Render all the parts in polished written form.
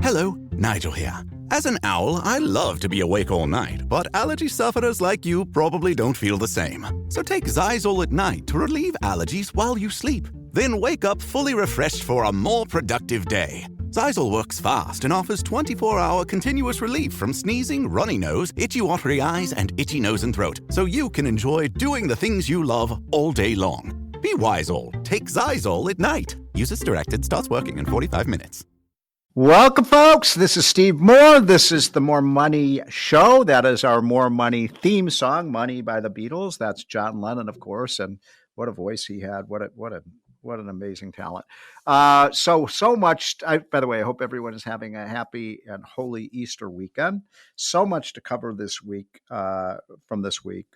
Hello, Nigel here. As an owl, I love to be awake all night, but allergy sufferers like you probably don't feel the same. So take Xyzal at night to relieve allergies while you sleep. Then wake up fully refreshed for a more productive day. Xyzal works fast and offers 24-hour continuous relief from sneezing, runny nose, itchy watery eyes, and itchy nose and throat, so you can enjoy doing the things you love all day long. Be wise all. Take Xyzal at night. Use as directed. Starts working in 45 minutes. Welcome, folks. This is Steve Moore. This is the More Money Show. That is our More Money theme song, Money by the Beatles. That's John Lennon, of course. And what a voice he had. What an amazing talent. So much. By the way, I hope everyone is having a happy and holy Easter weekend. So much to cover this week, from this week,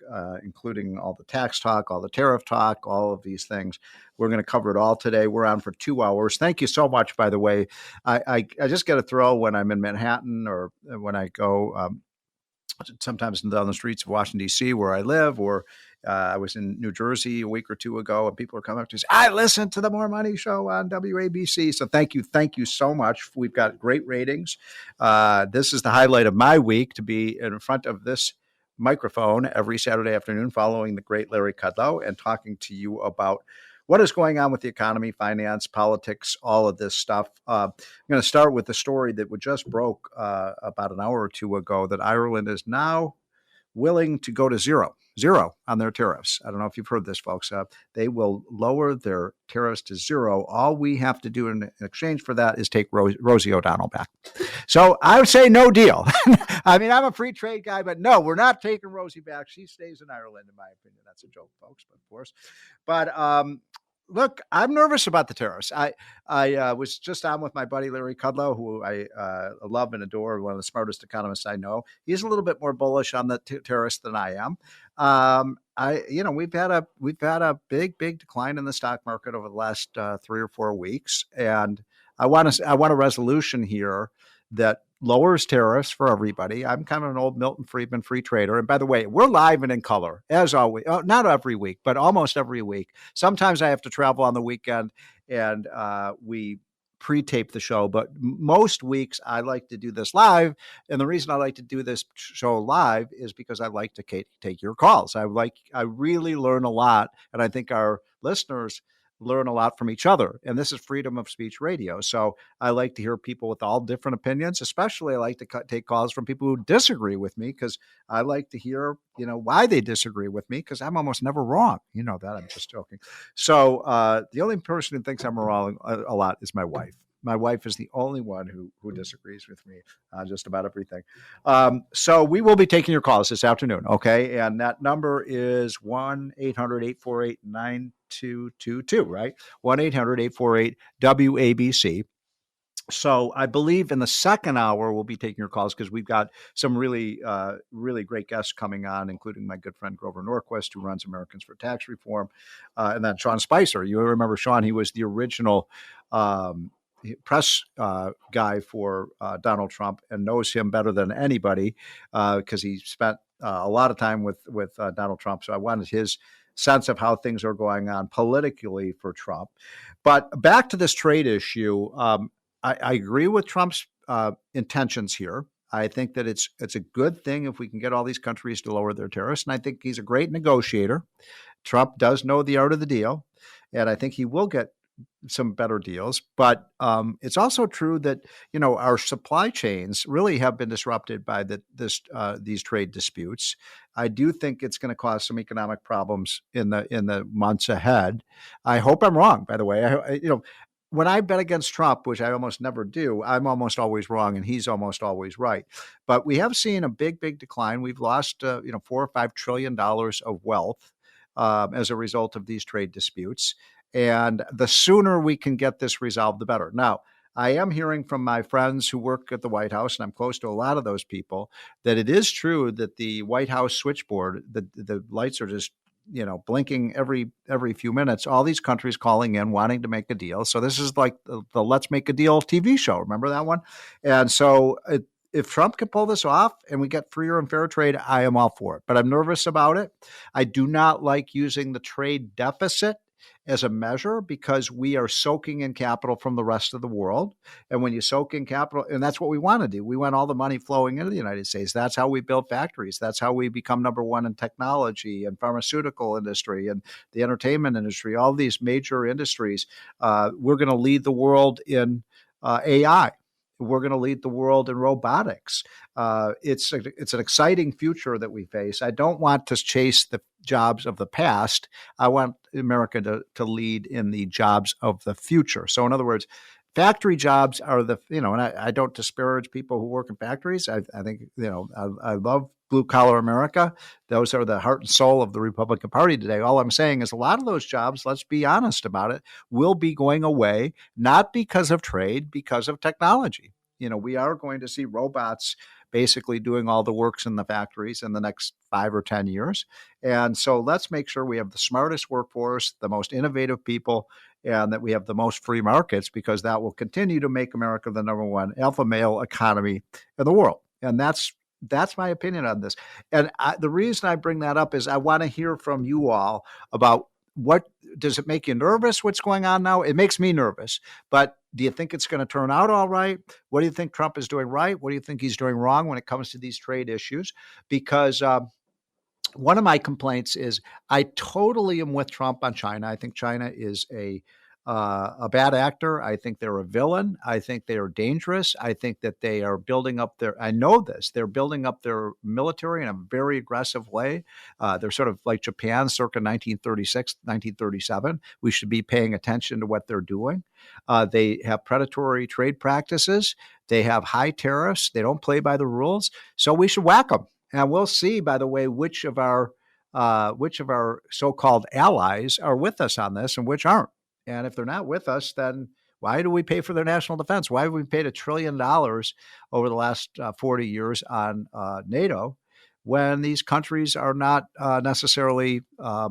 including all the tax talk, all the tariff talk, all of these things. We're going to cover it all today. We're on for 2 hours. Thank you so much, by the way. I just get a thrill when I'm in Manhattan or when I go sometimes down the streets of Washington, D.C., where I live, or I was in New Jersey a week or two ago, and people are coming up to say, I listen to the More Money Show on WABC. So thank you so much. We've got great ratings. This is the highlight of my week, to be in front of this microphone every Saturday afternoon following the great Larry Kudlow and talking to you about what is going on with the economy, finance, politics, all of this stuff. I'm going to start with the story that just broke about an hour or two ago, that Ireland is now willing to go to zero on their tariffs. I don't know if you've heard this, folks. They will lower their tariffs to zero. All we have to do in exchange for that is take Rosie O'Donnell back. So I would say no deal. I mean, I'm a free trade guy, but no, we're not taking Rosie back. She stays in Ireland, in my opinion. That's a joke, folks, but of course. But look, I'm nervous about the tariffs. I was just on with my buddy Larry Kudlow, who I love and adore, one of the smartest economists I know. He's a little bit more bullish on the tariffs than I am. We've had a big decline in the stock market over the last 3 or 4 weeks, and I want a resolution here that lowers tariffs for everybody. I'm kind of an old Milton Friedman free trader. And by the way, we're live and in color, as always. Not every week, but almost every week. Sometimes I have to travel on the weekend, and we pre-tape the show. But most weeks I like to do this live. And the reason I like to do this show live is because I like to take your calls. I really learn a lot. And I think our listeners learn a lot from each other. And this is freedom of speech radio. So I like to hear people with all different opinions. Especially I like to take calls from people who disagree with me, because I like to hear, why they disagree with me, because I'm almost never wrong. You know that. I'm just joking. So the only person who thinks I'm wrong a lot is my wife. My wife is the only one who disagrees with me on just about everything. So we will be taking your calls this afternoon, okay? And that number is 1-800-848-9222, right? 1-800-848-WABC. So I believe in the second hour, we'll be taking your calls, because we've got some really great guests coming on, including my good friend Grover Norquist, who runs Americans for Tax Reform, and then Sean Spicer. You remember Sean? He was the original press guy for Donald Trump, and knows him better than anybody, because he spent a lot of time with Donald Trump. So I wanted his sense of how things are going on politically for Trump. But back to this trade issue, I agree with Trump's intentions here. I think that it's a good thing if we can get all these countries to lower their tariffs, and I think he's a great negotiator. Trump does know the art of the deal, and I think he will get some better deals. But it's also true that, our supply chains really have been disrupted by these trade disputes. I do think it's going to cause some economic problems in the months ahead. I hope I'm wrong, by the way. When I bet against Trump, which I almost never do, I'm almost always wrong and he's almost always right. But we have seen a big decline. We've lost, $4 or $5 trillion of wealth as a result of these trade disputes. And the sooner we can get this resolved, the better. Now, I am hearing from my friends who work at the White House, and I'm close to a lot of those people, that it is true that the White House switchboard, the lights are just, blinking every few minutes. All these countries calling in, wanting to make a deal. So this is like the Let's Make a Deal TV show. Remember that one? And so if Trump can pull this off and we get freer and fair trade, I am all for it. But I'm nervous about it. I do not like using the trade deficit as a measure because we are soaking in capital from the rest of the world. And when you soak in capital, and that's what we want to do. We want all the money flowing into the United States. That's how we build factories. That's how we become number one in technology and pharmaceutical industry and the entertainment industry, all these major industries. We're going to lead the world in AI. We're going to lead the world in robotics. It's an exciting future that we face. I don't want to chase the jobs of the past. I want America to lead in the jobs of the future. So in other words, factory jobs are and I don't disparage people who work in factories. I think, I love blue collar America. Those are the heart and soul of the Republican Party today. All I'm saying is a lot of those jobs, let's be honest about it, will be going away, not because of trade, because of technology. We are going to see robots basically doing all the works in the factories in the next 5 or 10 years. And so let's make sure we have the smartest workforce, the most innovative people, and that we have the most free markets, because that will continue to make America the number one alpha male economy in the world. And that's my opinion on this. And the reason I bring that up is I want to hear from you all about what does it make you nervous? What's going on now? It makes me nervous, but do you think it's going to turn out all right? What do you think Trump is doing right? What do you think he's doing wrong when it comes to these trade issues? Because one of my complaints is I totally am with Trump on China. I think China is a bad actor. I think they're a villain. I think they are dangerous. I think that they are building up I know this, they're building up their military in a very aggressive way. They're sort of like Japan circa 1936, 1937. We should be paying attention to what they're doing. They have predatory trade practices. They have high tariffs. They don't play by the rules. So we should whack them. And we'll see, by the way, which of our so-called allies are with us on this and which aren't. And if they're not with us, then why do we pay for their national defense? Why have we paid $1 trillion over the last 40 years on NATO when these countries are not necessarily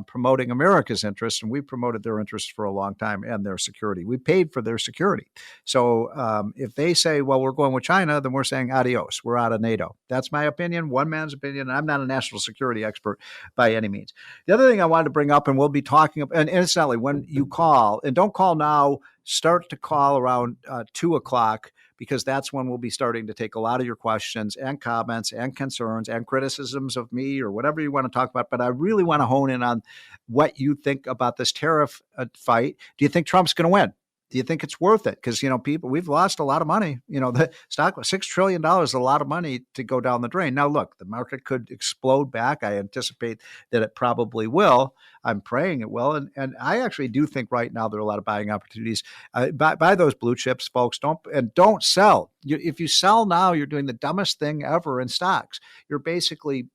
promoting America's interests? And we've promoted their interests for a long time and their security. We paid for their security. So if they say, well, we're going with China, then we're saying adios. We're out of NATO. That's my opinion, one man's opinion. I'm not a national security expert by any means. The other thing I wanted to bring up, and we'll be talking about, and incidentally, when you call, and don't call now, start to call around 2 o'clock, because that's when we'll be starting to take a lot of your questions and comments and concerns and criticisms of me or whatever you want to talk about. But I really want to hone in on what you think about this tariff fight. Do you think Trump's going to win? Do you think it's worth it? Because, we've lost a lot of money. The stock was $6 trillion, is a lot of money to go down the drain. Now, look, the market could explode back. I anticipate that it probably will. I'm praying it will. And I actually do think right now there are a lot of buying opportunities. Buy those blue chips, folks. Don't sell. If you sell now, you're doing the dumbest thing ever in stocks. You're basically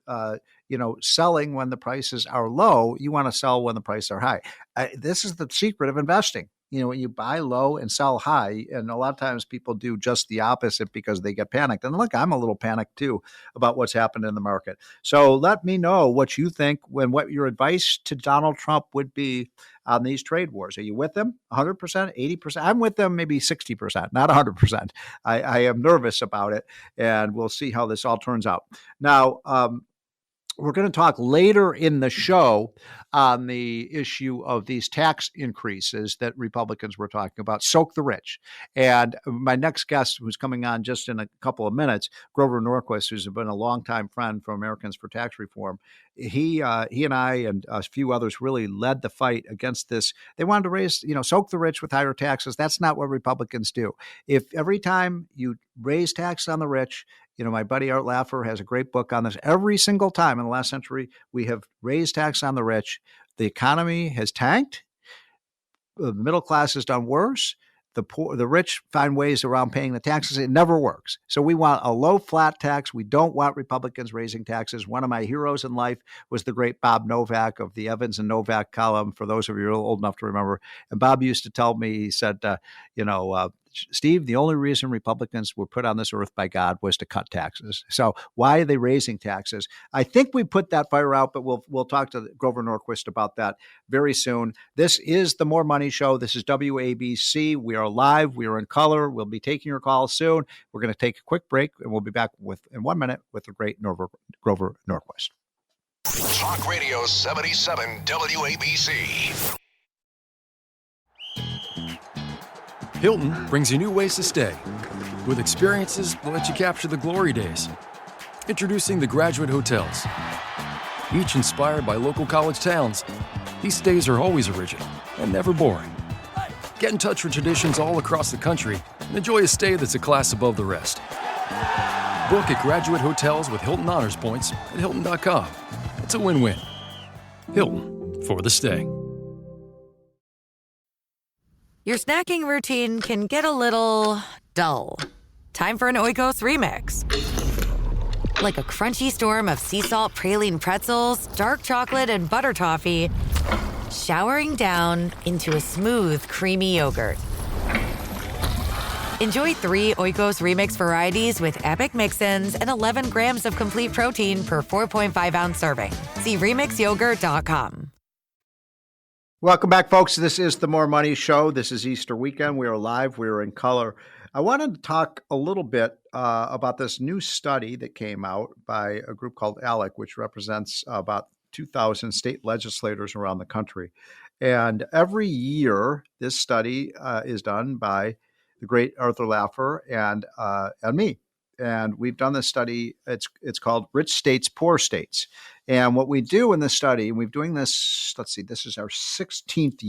selling when the prices are low. You want to sell when the prices are high. This is the secret of investing. When you buy low and sell high, and a lot of times people do just the opposite because they get panicked. And look, I'm a little panicked too about what's happened in the market. So let me know what you think what your advice to Donald Trump would be on these trade wars. Are you with them 100%, 80%? I'm with them maybe 60%, not 100%. I am nervous about it, and we'll see how this all turns out. Now, we're going to talk later in the show on the issue of these tax increases that Republicans were talking about. Soak the rich. And my next guest, who's coming on just in a couple of minutes, Grover Norquist, who's been a longtime friend from Americans for Tax Reform, he and I and a few others really led the fight against this. They wanted to raise, soak the rich with higher taxes. That's not what Republicans do. If every time you raise taxes on the rich, my buddy Art Laffer has a great book on this. Every single time in the last century, we have raised tax on the rich. The economy has tanked. The middle class has done worse. The rich find ways around paying the taxes. It never works. So we want a low flat tax. We don't want Republicans raising taxes. One of my heroes in life was the great Bob Novak of the Evans and Novak column, for those of you who are old enough to remember. And Bob used to tell me, he said, Steve, the only reason Republicans were put on this earth by God was to cut taxes. So why are they raising taxes? I think we put that fire out, but we'll talk to Grover Norquist about that very soon. This is the More Money Show. This is WABC. We are live. We are in color. We'll be taking your calls soon. We're going to take a quick break, and we'll be back in 1 minute with the great Grover Norquist. Talk Radio 77 WABC. Hilton brings you new ways to stay, with experiences that let you capture the glory days. Introducing the Graduate Hotels. Each inspired by local college towns, these stays are always original and never boring. Get in touch with traditions all across the country and enjoy a stay that's a class above the rest. Book at Graduate Hotels with Hilton Honors Points at Hilton.com. It's a win-win. Hilton, for the stay. Your snacking routine can get a little dull. Time for an Oikos remix. Like a crunchy storm of sea salt praline pretzels, dark chocolate, and butter toffee, showering down into a smooth, creamy yogurt. Enjoy 3 Oikos Remix varieties with epic mix-ins and 11 grams of complete protein per 4.5-ounce serving. See RemixYogurt.com. Welcome back, folks. This is the More Money Show. This is Easter weekend. We are live. We are in color. I wanted to talk a little bit about this new study that came out by a group called ALEC, which represents about 2,000 state legislators around the country. And every year, this study is done by the great Arthur Laffer and me. And we've done this study. It's called Rich States, Poor States. And what we do in this study, and we've doing this, let's see, this is our 18th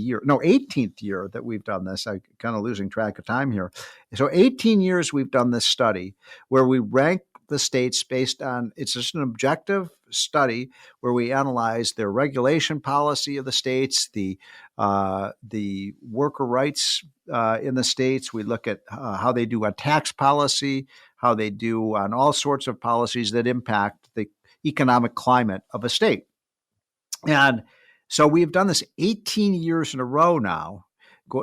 year that we've done this. I'm kind of losing track of time here. So 18 years we've done this study where we rank the states based on, it's just an objective study where we analyze their regulation policy of the states, the worker rights in the states. We look at how they do on tax policy, how they do on all sorts of policies that impact the economic climate of a state. And so we've done this 18 years in a row now,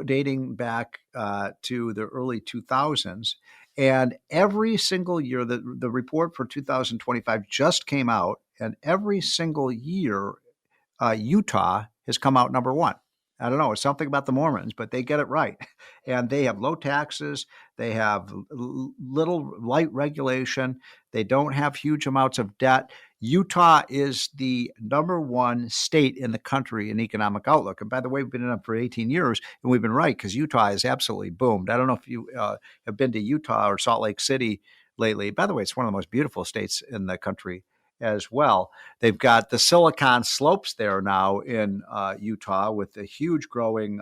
dating back to the early 2000s. And every single year, the report for 2025 just came out, and every single year, Utah has come out number one. I don't know, it's something about the Mormons, but they get it right. And they have low taxes. They have little light regulation. They don't have huge amounts of debt. Utah is the number one state in the country in economic outlook. And by the way, we've been in it for 18 years, and we've been right because Utah has absolutely boomed. I don't know if you have been to Utah or Salt Lake City lately. By the way, it's one of the most beautiful states in the country as well. They've got the Silicon Slopes there now in Utah with a huge growing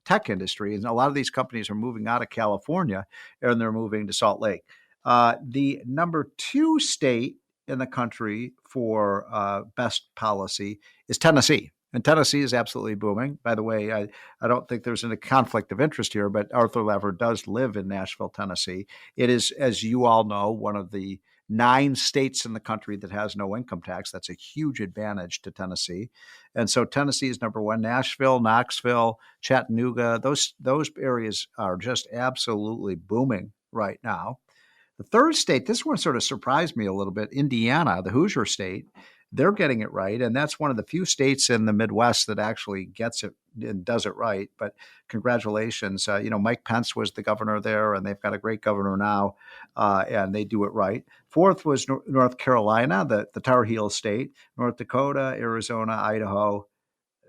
tech industry. And a lot of these companies are moving out of California and they're moving to Salt Lake. The number 2 state in the country for best policy is Tennessee. And Tennessee is absolutely booming. By the way, I don't think there's any conflict of interest here, but Arthur Laffer does live in Nashville, Tennessee. It is, as you all know, one of the 9 states in the country that has no income tax. That's a huge advantage to Tennessee. And so Tennessee is number 1. Nashville, Knoxville, Chattanooga, those areas are just absolutely booming right now. The third state, this one sort of surprised me a little bit, Indiana, the Hoosier state, they're getting it right. And that's one of the few states in the Midwest that actually gets it and does it right. But congratulations. Mike Pence was the governor there, and they've got a great governor now, and they do it right. Fourth was North Carolina, the Tar Heel state. North Dakota, Arizona, Idaho,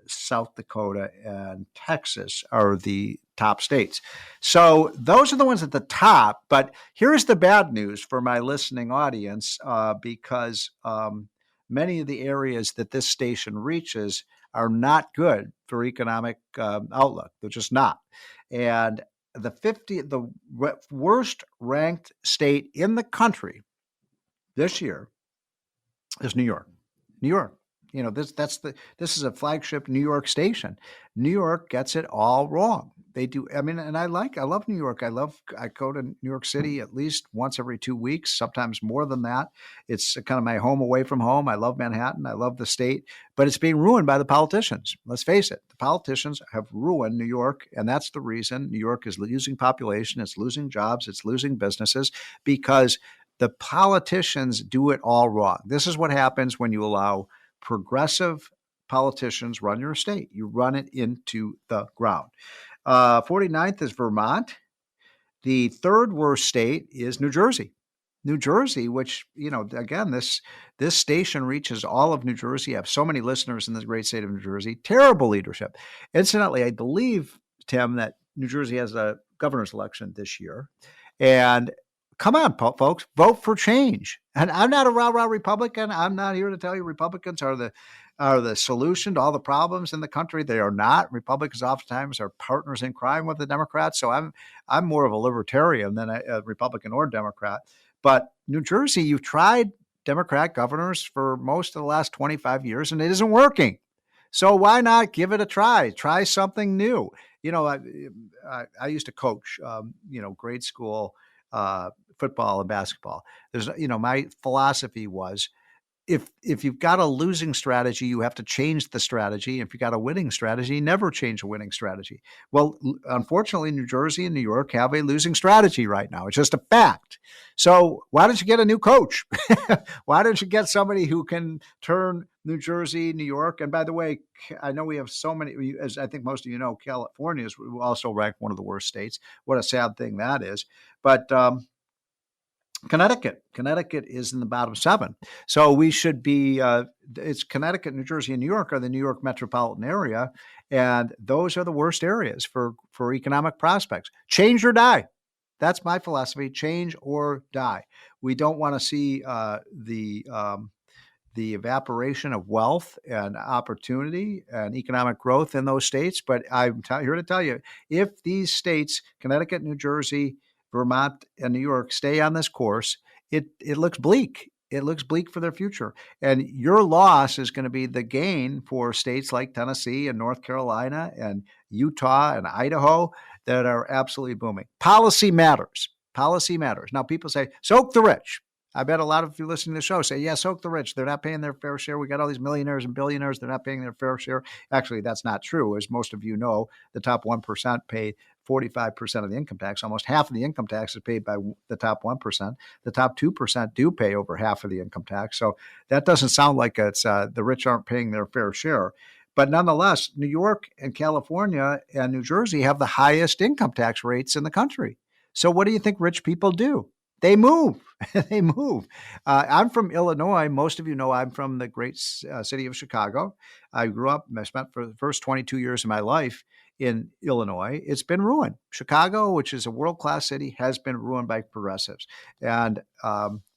South Dakota, and Texas are the top states. So those are the ones at the top. But here's the bad news for my listening audience, because many of the areas that this station reaches are not good for economic outlook. They're just not. And the worst ranked state in the country this year is New York. New York. This is a flagship New York station. New York gets it all wrong. They do. I mean, and I love New York. I go to New York City at least once every 2 weeks, sometimes more than that. It's kind of my home away from home. I love Manhattan. I love the state, but it's being ruined by the politicians. Let's face it. The politicians have ruined New York. And that's the reason New York is losing population. It's losing jobs. It's losing businesses because the politicians do it all wrong. This is what happens when you allow progressive politicians run your state. You run it into the ground. 49th is Vermont. The third worst state is New Jersey. New Jersey, which, again, this station reaches all of New Jersey. I have so many listeners in this great state of New Jersey. Terrible leadership. Incidentally, I believe, Tim, that New Jersey has a governor's election this year. And come on, folks, vote for change. And I'm not a rah-rah Republican. I'm not here to tell you Republicans are the solution to all the problems in the country. They are not. Republicans oftentimes are partners in crime with the Democrats. So I'm more of a libertarian than a Republican or Democrat. But New Jersey, you've tried Democrat governors for most of the last 25 years, and it isn't working. So why not give it a try? Try something new. I used to coach, grade school football and basketball. My philosophy was, if you've got a losing strategy, you have to change the strategy. If you've got a winning strategy, never change a winning strategy. Well, unfortunately, New Jersey and New York have a losing strategy right now. It's just a fact. So why don't you get a new coach? Why don't you get somebody who can turn New Jersey, New York? And by the way, I know we have so many, as I think most of you know, California is also ranked one of the worst states. What a sad thing that is. But Connecticut is in the bottom 7. So we should be, it's Connecticut, New Jersey, and New York are the New York metropolitan area. And those are the worst areas for economic prospects. Change or die. That's my philosophy. Change or die. We don't want to see the evaporation of wealth and opportunity and economic growth in those states. But I'm here to tell you, if these states, Connecticut, New Jersey, Vermont, and New York, stay on this course, it looks bleak. It looks bleak for their future. And your loss is going to be the gain for states like Tennessee and North Carolina and Utah and Idaho that are absolutely booming. Policy matters. Policy matters. Now, people say, soak the rich. I bet a lot of you listening to the show say, yeah, soak the rich. They're not paying their fair share. We got all these millionaires and billionaires. They're not paying their fair share. Actually, that's not true. As most of you know, the top 1% pay 45% of the income tax. Almost half of the income tax is paid by the top 1%. The top 2% do pay over half of the income tax. So that doesn't sound like it's the rich aren't paying their fair share. But nonetheless, New York and California and New Jersey have the highest income tax rates in the country. So what do you think rich people do? They move. They move. I'm from Illinois. Most of you know I'm from the great city of Chicago. I grew up and I spent for the first 22 years of my life in Illinois. It's been ruined. Chicago, which is a world-class city, has been ruined by progressives. And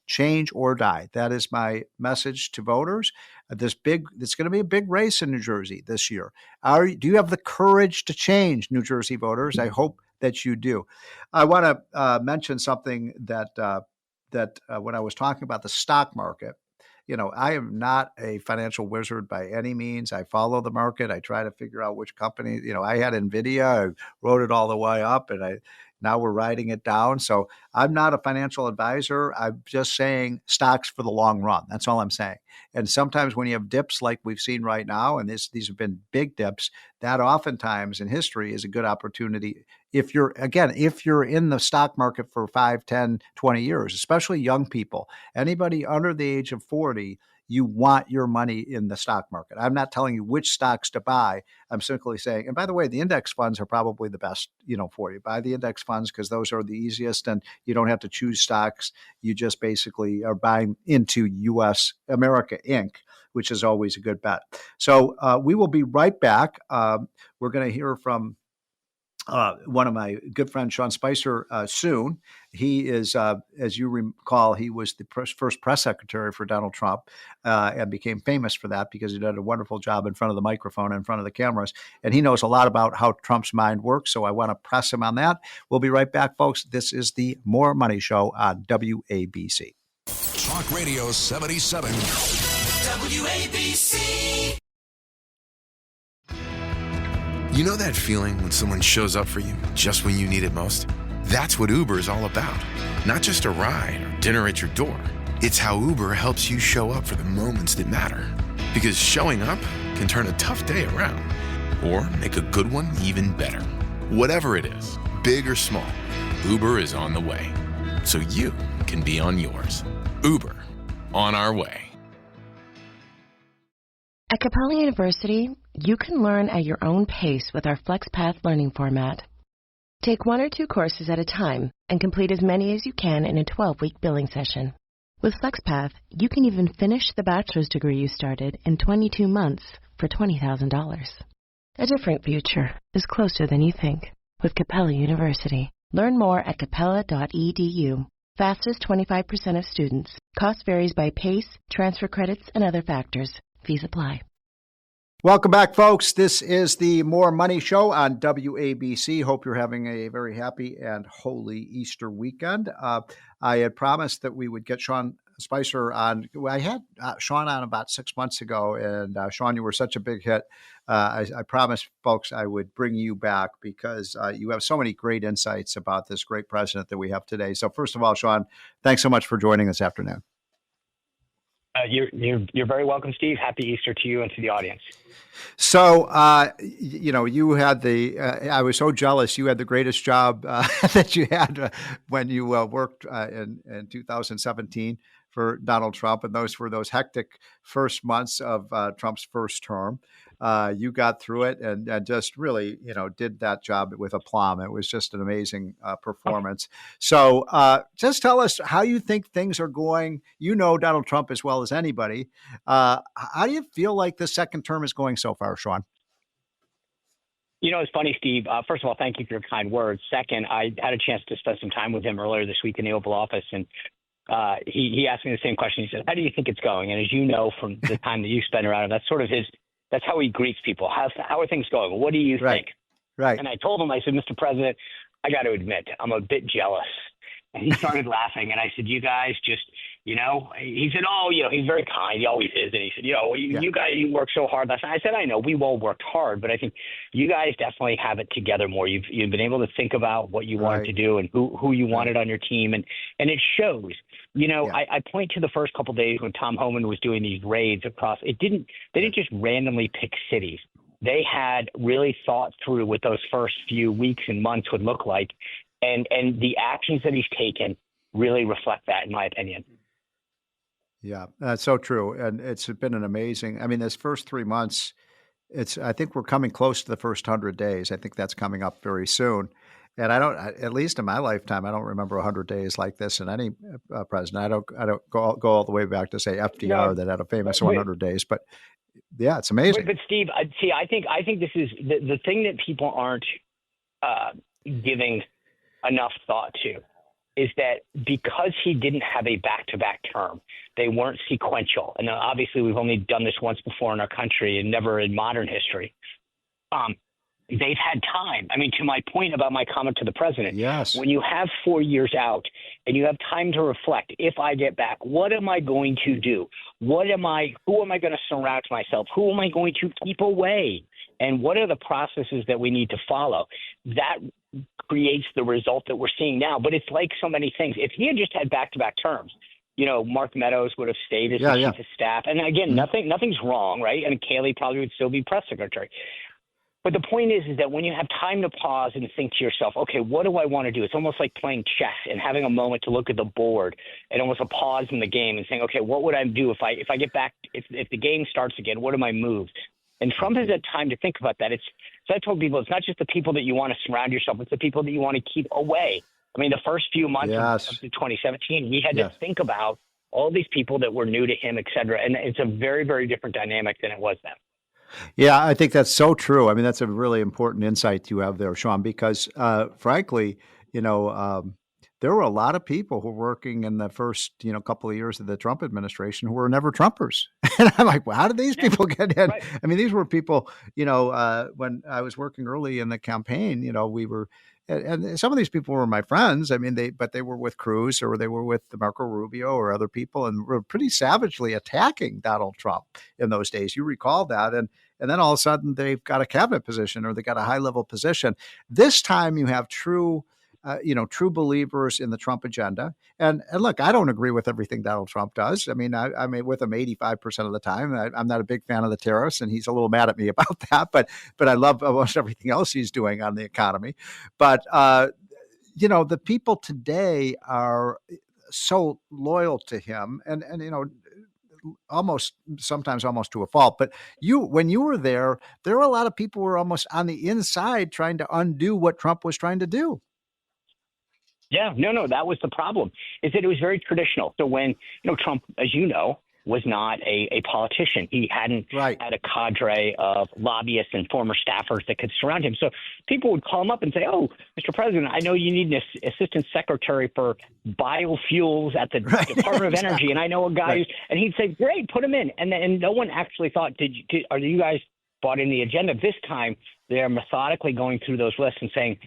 change or die. That is my message to voters. It's going to be a big race in New Jersey this year. Do you have the courage to change, New Jersey voters? I hope that you do. I want to mention something that when I was talking about the stock market, I am not a financial wizard by any means. I follow the market. I try to figure out which company, I had NVIDIA, I wrote it all the way up, and now we're writing it down. So I'm not a financial advisor. I'm just saying stocks for the long run. That's all I'm saying. And sometimes when you have dips like we've seen right now, and these have been big dips, that oftentimes in history is a good opportunity. If you're in the stock market for 5, 10, 20 years, especially young people, anybody under the age of 40, you want your money in the stock market. I'm not telling you which stocks to buy. I'm simply saying, and by the way, the index funds are probably the best, for you. Buy the index funds because those are the easiest and you don't have to choose stocks. You just basically are buying into America Inc., which is always a good bet. So we will be right back. We're going to hear from one of my good friends, Sean Spicer, soon. He is, as you recall, he was the first press secretary for Donald Trump and became famous for that because he did a wonderful job in front of the microphone, in front of the cameras. And he knows a lot about how Trump's mind works. So I want to press him on that. We'll be right back, folks. This is the More Money Show on WABC. Talk Radio 77. WABC. You know that feeling when someone shows up for you just when you need it most? That's what Uber is all about. Not just a ride or dinner at your door. It's how Uber helps you show up for the moments that matter. Because showing up can turn a tough day around or make a good one even better. Whatever it is, big or small, Uber is on the way. So you can be on yours. Uber, on our way. At Capella University, you can learn at your own pace with our FlexPath learning format. Take 1 or 2 courses at a time and complete as many as you can in a 12-week billing session. With FlexPath, you can even finish the bachelor's degree you started in 22 months for $20,000. A different future is closer than you think. with Capella University. Learn more at capella.edu. Fastest 25% of students. Cost varies by PACE, transfer credits, and other factors. Fees apply. Welcome back, folks. This is the More Money Show on WABC. Hope you're having a very happy and holy Easter weekend. I had promised that we would get Sean Spicer on. I had Sean on about 6 months ago, and Sean, you were such a big hit. I promised folks I would bring you back because you have so many great insights about this great president that we have today. So first of all, Sean, thanks so much for joining this afternoon. You're very welcome, Steve. Happy Easter to you and to the audience. So, you had I was so jealous. You had the greatest job that you had when you worked in 2017 for Donald Trump. And those were those hectic first months of Trump's first term. You got through it and just really, did that job with aplomb. It was just an amazing performance. So just tell us how you think things are going. You know Donald Trump as well as anybody. How do you feel like the second term is going so far, Sean? It's funny, Steve. First of all, thank you for your kind words. Second, I had a chance to spend some time with him earlier this week in the Oval Office, and he asked me the same question. He said, how do you think it's going? And as you know from the time that you spend around him, that's sort of that's how he greets people. How are things going? What do you think? Right. And I told him, I said, Mr. President, I got to admit, I'm a bit jealous. And he started laughing. And I said, you guys just, he said, he's very kind. He always is. And he said, you guys, you work so hard. I said, I know we all worked hard, but I think you guys definitely have it together more. You've been able to think about what you wanted to do and who you wanted on your team. And it shows. I point to the first couple of days when Tom Homan was doing these raids across. They didn't just randomly pick cities. They had really thought through what those first few weeks and months would look like. And the actions that he's taken really reflect that, in my opinion. Yeah, that's so true. And it's been an amazing, this first 3 months, I think we're coming close to the first 100 days. I think that's coming up very soon. And at least in my lifetime, I don't remember 100 days like this in any president. I don't go all the way back to say FDR that had a famous 100 days, but yeah, it's amazing. But Steve, I think this is the thing that people aren't giving enough thought to is that because he didn't have a back-to-back term, they weren't sequential. And obviously we've only done this once before in our country and never in modern history. They've had time. To my point about my comment to the president, yes. When you have 4 years out and you have time to reflect, if I get back, what am I going to do? Who am I going to surround myself? Who am I going to keep away? And what are the processes that we need to follow? That creates the result that we're seeing now. But it's like so many things. If he had just had back-to-back terms, Mark Meadows would have stayed as the chief of staff. And again, nothing's wrong, right? And Kayleigh probably would still be press secretary. But the point is that when you have time to pause and think to yourself, okay, what do I want to do? It's almost like playing chess and having a moment to look at the board and almost a pause in the game and saying, okay, what would I do if I get back, if the game starts again, what are my moves? And Trump has had time to think about that. So I told people, it's not just the people that you want to surround yourself, it's the people that you want to keep away. The first few months of 2017, he had to think about all these people that were new to him, et cetera. And it's a very, very different dynamic than it was then. Yeah, I think that's so true. That's a really important insight you have there, Sean, because frankly, there were a lot of people who were working in the first, couple of years of the Trump administration who were never Trumpers. And I'm like, well, how did these people get in? Right. These were people, when I was working early in the campaign, we were, and some of these people were my friends. But they were with Cruz or they were with Marco Rubio or other people and were pretty savagely attacking Donald Trump in those days. You recall that. And then all of a sudden they've got a cabinet position or they got a high level position. This time you have true believers in the Trump agenda. And look, I don't agree with everything Donald Trump does. I'm with him 85% of the time. I'm not a big fan of the tariffs, and he's a little mad at me about that. But I love almost everything else he's doing on the economy. But the people today are so loyal to him, and sometimes almost to a fault. But when you were there were a lot of people who were almost on the inside trying to undo what Trump was trying to do. Yeah, no, that was the problem, is that it was very traditional. So when, Trump, as you know, was not a politician. He hadn't had a cadre of lobbyists and former staffers that could surround him. So people would call him up and say, "Oh, Mr. President, I know you need an assistant secretary for biofuels at the Department of Energy, and I know a guy," and he'd say, "Great, put him in." And no one actually thought, are you guys bought in the agenda? This time, they're methodically going through those lists and saying,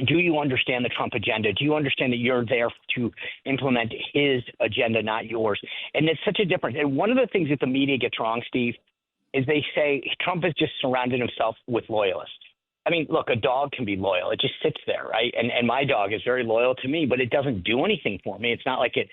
do you understand the Trump agenda? Do you understand that you're there to implement his agenda, not yours? And it's such a difference. And one of the things that the media gets wrong, Steve, is they say Trump has just surrounded himself with loyalists. I mean, look, a dog can be loyal. It just sits there, right? And my dog is very loyal to me, but it doesn't do anything for me. It's not like it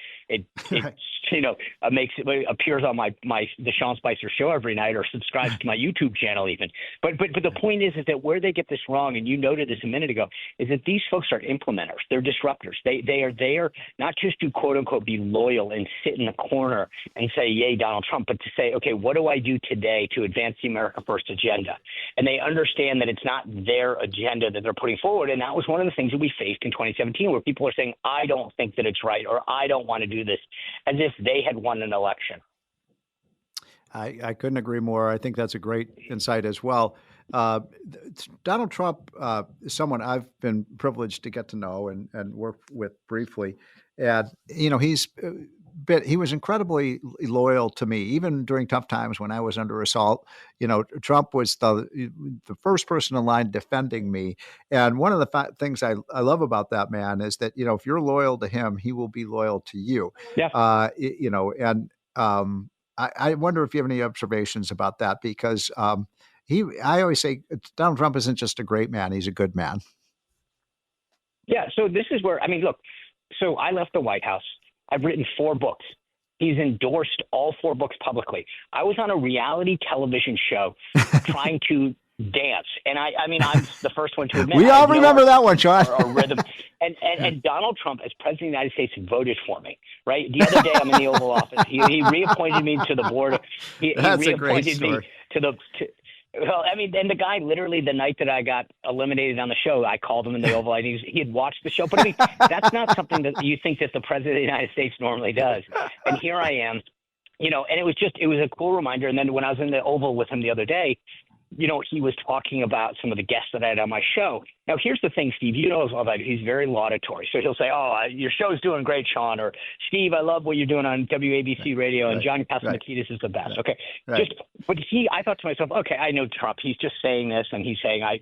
appears on the Sean Spicer show every night or subscribes to my YouTube channel even. But the point is that where they get this wrong, and you noted this a minute ago, is that these folks are implementers. They're disruptors. They are there not just to quote unquote be loyal and sit in the corner and say, "Yay, Donald Trump," but to say, okay, what do I do today to advance the America First agenda? And they understand that it's not their agenda that they're putting forward. And that was one of the things that we faced in 2017, where people are saying, "I don't think that it's right," or "I don't want to do this," as if they had won an election. I couldn't agree more. I think that's a great insight as well. Donald Trump is someone I've been privileged to get to know and work with briefly. And, he was incredibly loyal to me, even during tough times when I was under assault. Trump was the first person in line defending me. And one of the things I love about that man is that, if you're loyal to him, he will be loyal to you. Yeah. I wonder if you have any observations about that, because I always say Donald Trump isn't just a great man, he's a good man. Yeah. So this is where, look, so I left the White House. I've written 4 books. He's endorsed all 4 books publicly. I was on a reality television show trying to dance. And I'm the first one to admit. We all remember that one, Sean. Or rhythm. And Donald Trump, as president of the United States, voted for me, right? The other day I'm in the Oval Office. He reappointed me to the board. That's a great story. And the guy literally the night that I got eliminated on the show, I called him in the Oval Office. He had watched the show. But that's not something that you think that the president of the United States normally does. And here I am, and it was a cool reminder. And then when I was in the Oval with him the other day, he was talking about some of the guests that I had on my show. Now, here's the thing, Steve, he's very laudatory. So he'll say, "Oh, your show's doing great, Sean," or "Steve, I love what you're doing on WABC radio, and John Catsimatidis is the best." Okay. I thought to myself, okay, I know Trump. He's just saying this, and he's saying, I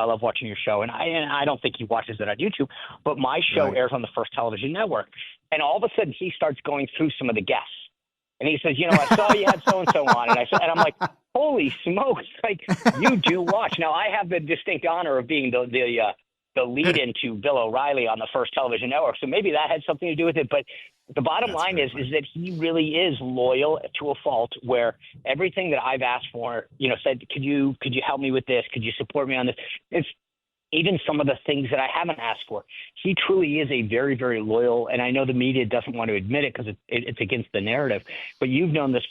love watching your show. And I don't think he watches it on YouTube, but my show airs on the First Television Network. And all of a sudden he starts going through some of the guests. And he says, I saw you had so-and-so on. And I'm like, holy smokes, you do watch. Now, I have the distinct honor of being the lead-in to Bill O'Reilly on the First Television Network. So maybe that had something to do with it. But the bottom line is that he really is loyal to a fault, where everything that I've asked for, said, could you help me with this? Could you support me on this? It's even some of the things that I haven't asked for. He truly is a very, very loyal, and I know the media doesn't want to admit it because it's against the narrative, but you've known this,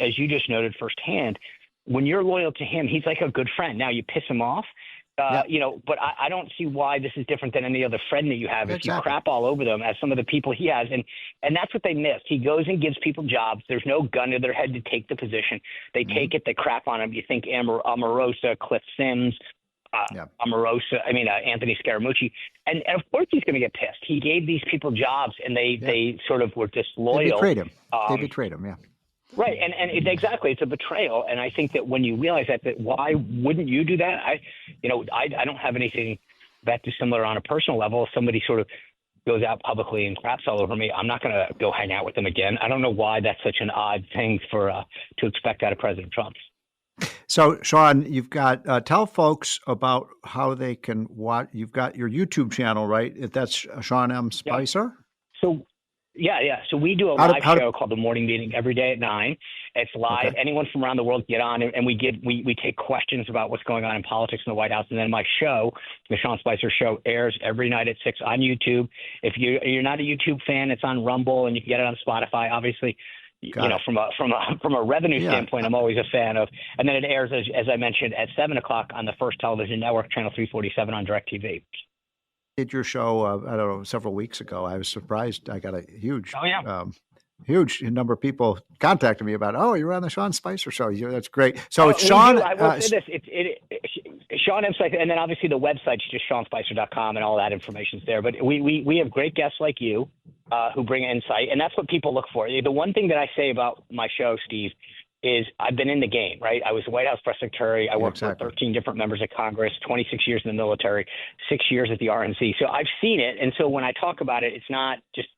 as you just noted firsthand, when you're loyal to him, he's like a good friend. Now you piss him off, but I don't see why this is different than any other friend that you have. If you crap all over them, as some of the people he has, and that's what they missed. He goes and gives people jobs. There's no gun to their head to take the position. They take it, they crap on him. You think Omarosa, Cliff Sims, Anthony Scaramucci, and of course he's going to get pissed. He gave these people jobs, and they sort of were disloyal. They betrayed him. Yeah. Right, and exactly, it's a betrayal. And I think that when you realize that why wouldn't you do that? I don't have anything that dissimilar on a personal level. If somebody sort of goes out publicly and craps all over me, I'm not going to go hang out with them again. I don't know why that's such an odd thing to expect out of President Trump. So, Sean, you've got tell folks about how they can watch. You've got your YouTube channel, right? That's Sean M. Spicer. Yeah. So we do a live show called The Morning Meeting every day at 9. It's live. Okay. Anyone from around the world get on, and we take questions about what's going on in politics in the White House. And then my show, the Sean Spicer Show, airs every night at 6 on YouTube. If you're not a YouTube fan, it's on Rumble, and you can get it on Spotify, obviously. From a revenue standpoint, I'm always a fan of. And then it airs, as I mentioned, at 7 o'clock on the First Television Network, channel 347 on DirecTV. Did your show, several weeks ago. I was surprised. I got a huge huge number of people contacted me about, oh, you're on the Sean Spicer show. That's great. So it's Sean. I will say this. Sean M. Spicer, and then obviously the website's just SeanSpicer.com, and all that information's there. But we have great guests like you who bring insight, and that's what people look for. The one thing that I say about my show, Steve, is I've been in the game, right? I was White House press secretary. I worked for 13 different members of Congress, 26 years in the military, 6 years at the RNC. So I've seen it. And so when I talk about it, it's not just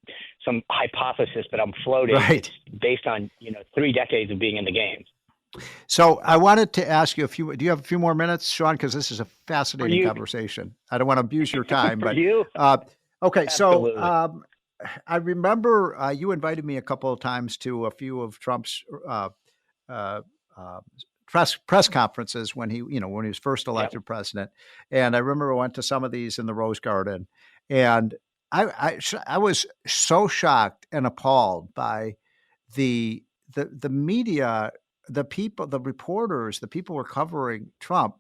some hypothesis that I'm floating. Right. It's based on, 3 decades of being in the game. So I wanted to ask you do you have a few more minutes, Sean? Because this is a fascinating conversation. I don't want to abuse your time, but you? Okay. Absolutely. So I remember you invited me a couple of times to a few of Trump's press conferences when he was first elected president. And I remember I went to some of these in the Rose Garden, and I was so shocked and appalled by the media, the people, the reporters, the people who were covering Trump.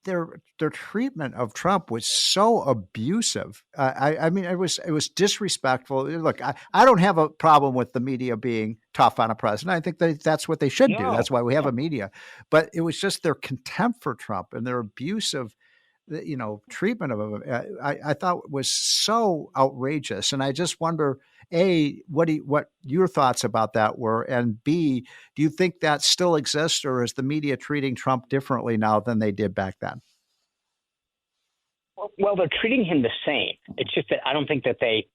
Their treatment of Trump was so abusive. I mean, it was disrespectful. Look, I don't have a problem with the media being tough on a president. I think that's what they should do. That's why we have a media. But it was just their contempt for Trump and their abusive, treatment of him. I thought was so outrageous. And I just wonder, A, what your thoughts about that were, and B, do you think that still exists, or is the media treating Trump differently now than they did back then? Well, they're treating him the same. It's just that I don't think that they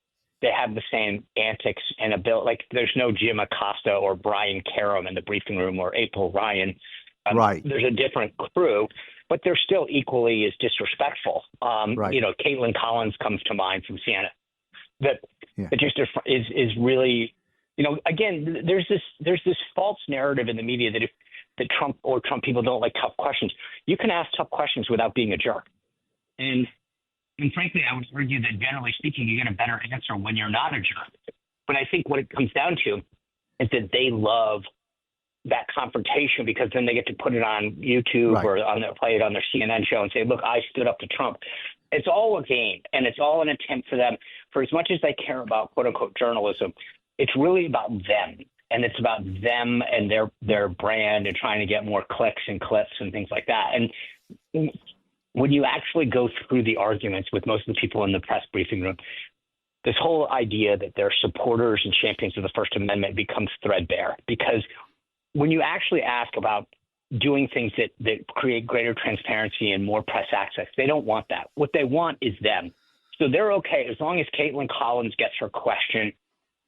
have the same antics and ability. Like, there's no Jim Acosta or Brian Karem in the briefing room, or April Ryan. Right. There's a different crew, but they're still equally as disrespectful. Right. Caitlin Collins comes to mind from CNN. That just is really, again, there's this false narrative in the media that Trump people don't like tough questions. You can ask tough questions without being a jerk. And frankly, I would argue that generally speaking, you get a better answer when you're not a jerk. But I think what it comes down to is that they love that confrontation, because then they get to put it on YouTube or play it on their CNN show and say, look, I stood up to Trump. It's all a game, and it's all an attempt for them. For as much as they care about quote unquote journalism, it's really about them, and it's about them and their brand and trying to get more clicks and clips and things like that. And when you actually go through the arguments with most of the people in the press briefing room, this whole idea that they're supporters and champions of the First Amendment becomes threadbare, because when you actually ask about doing things that create greater transparency and more press access, they don't want that. What they want is them. So they're okay as long as Caitlin Collins gets her question,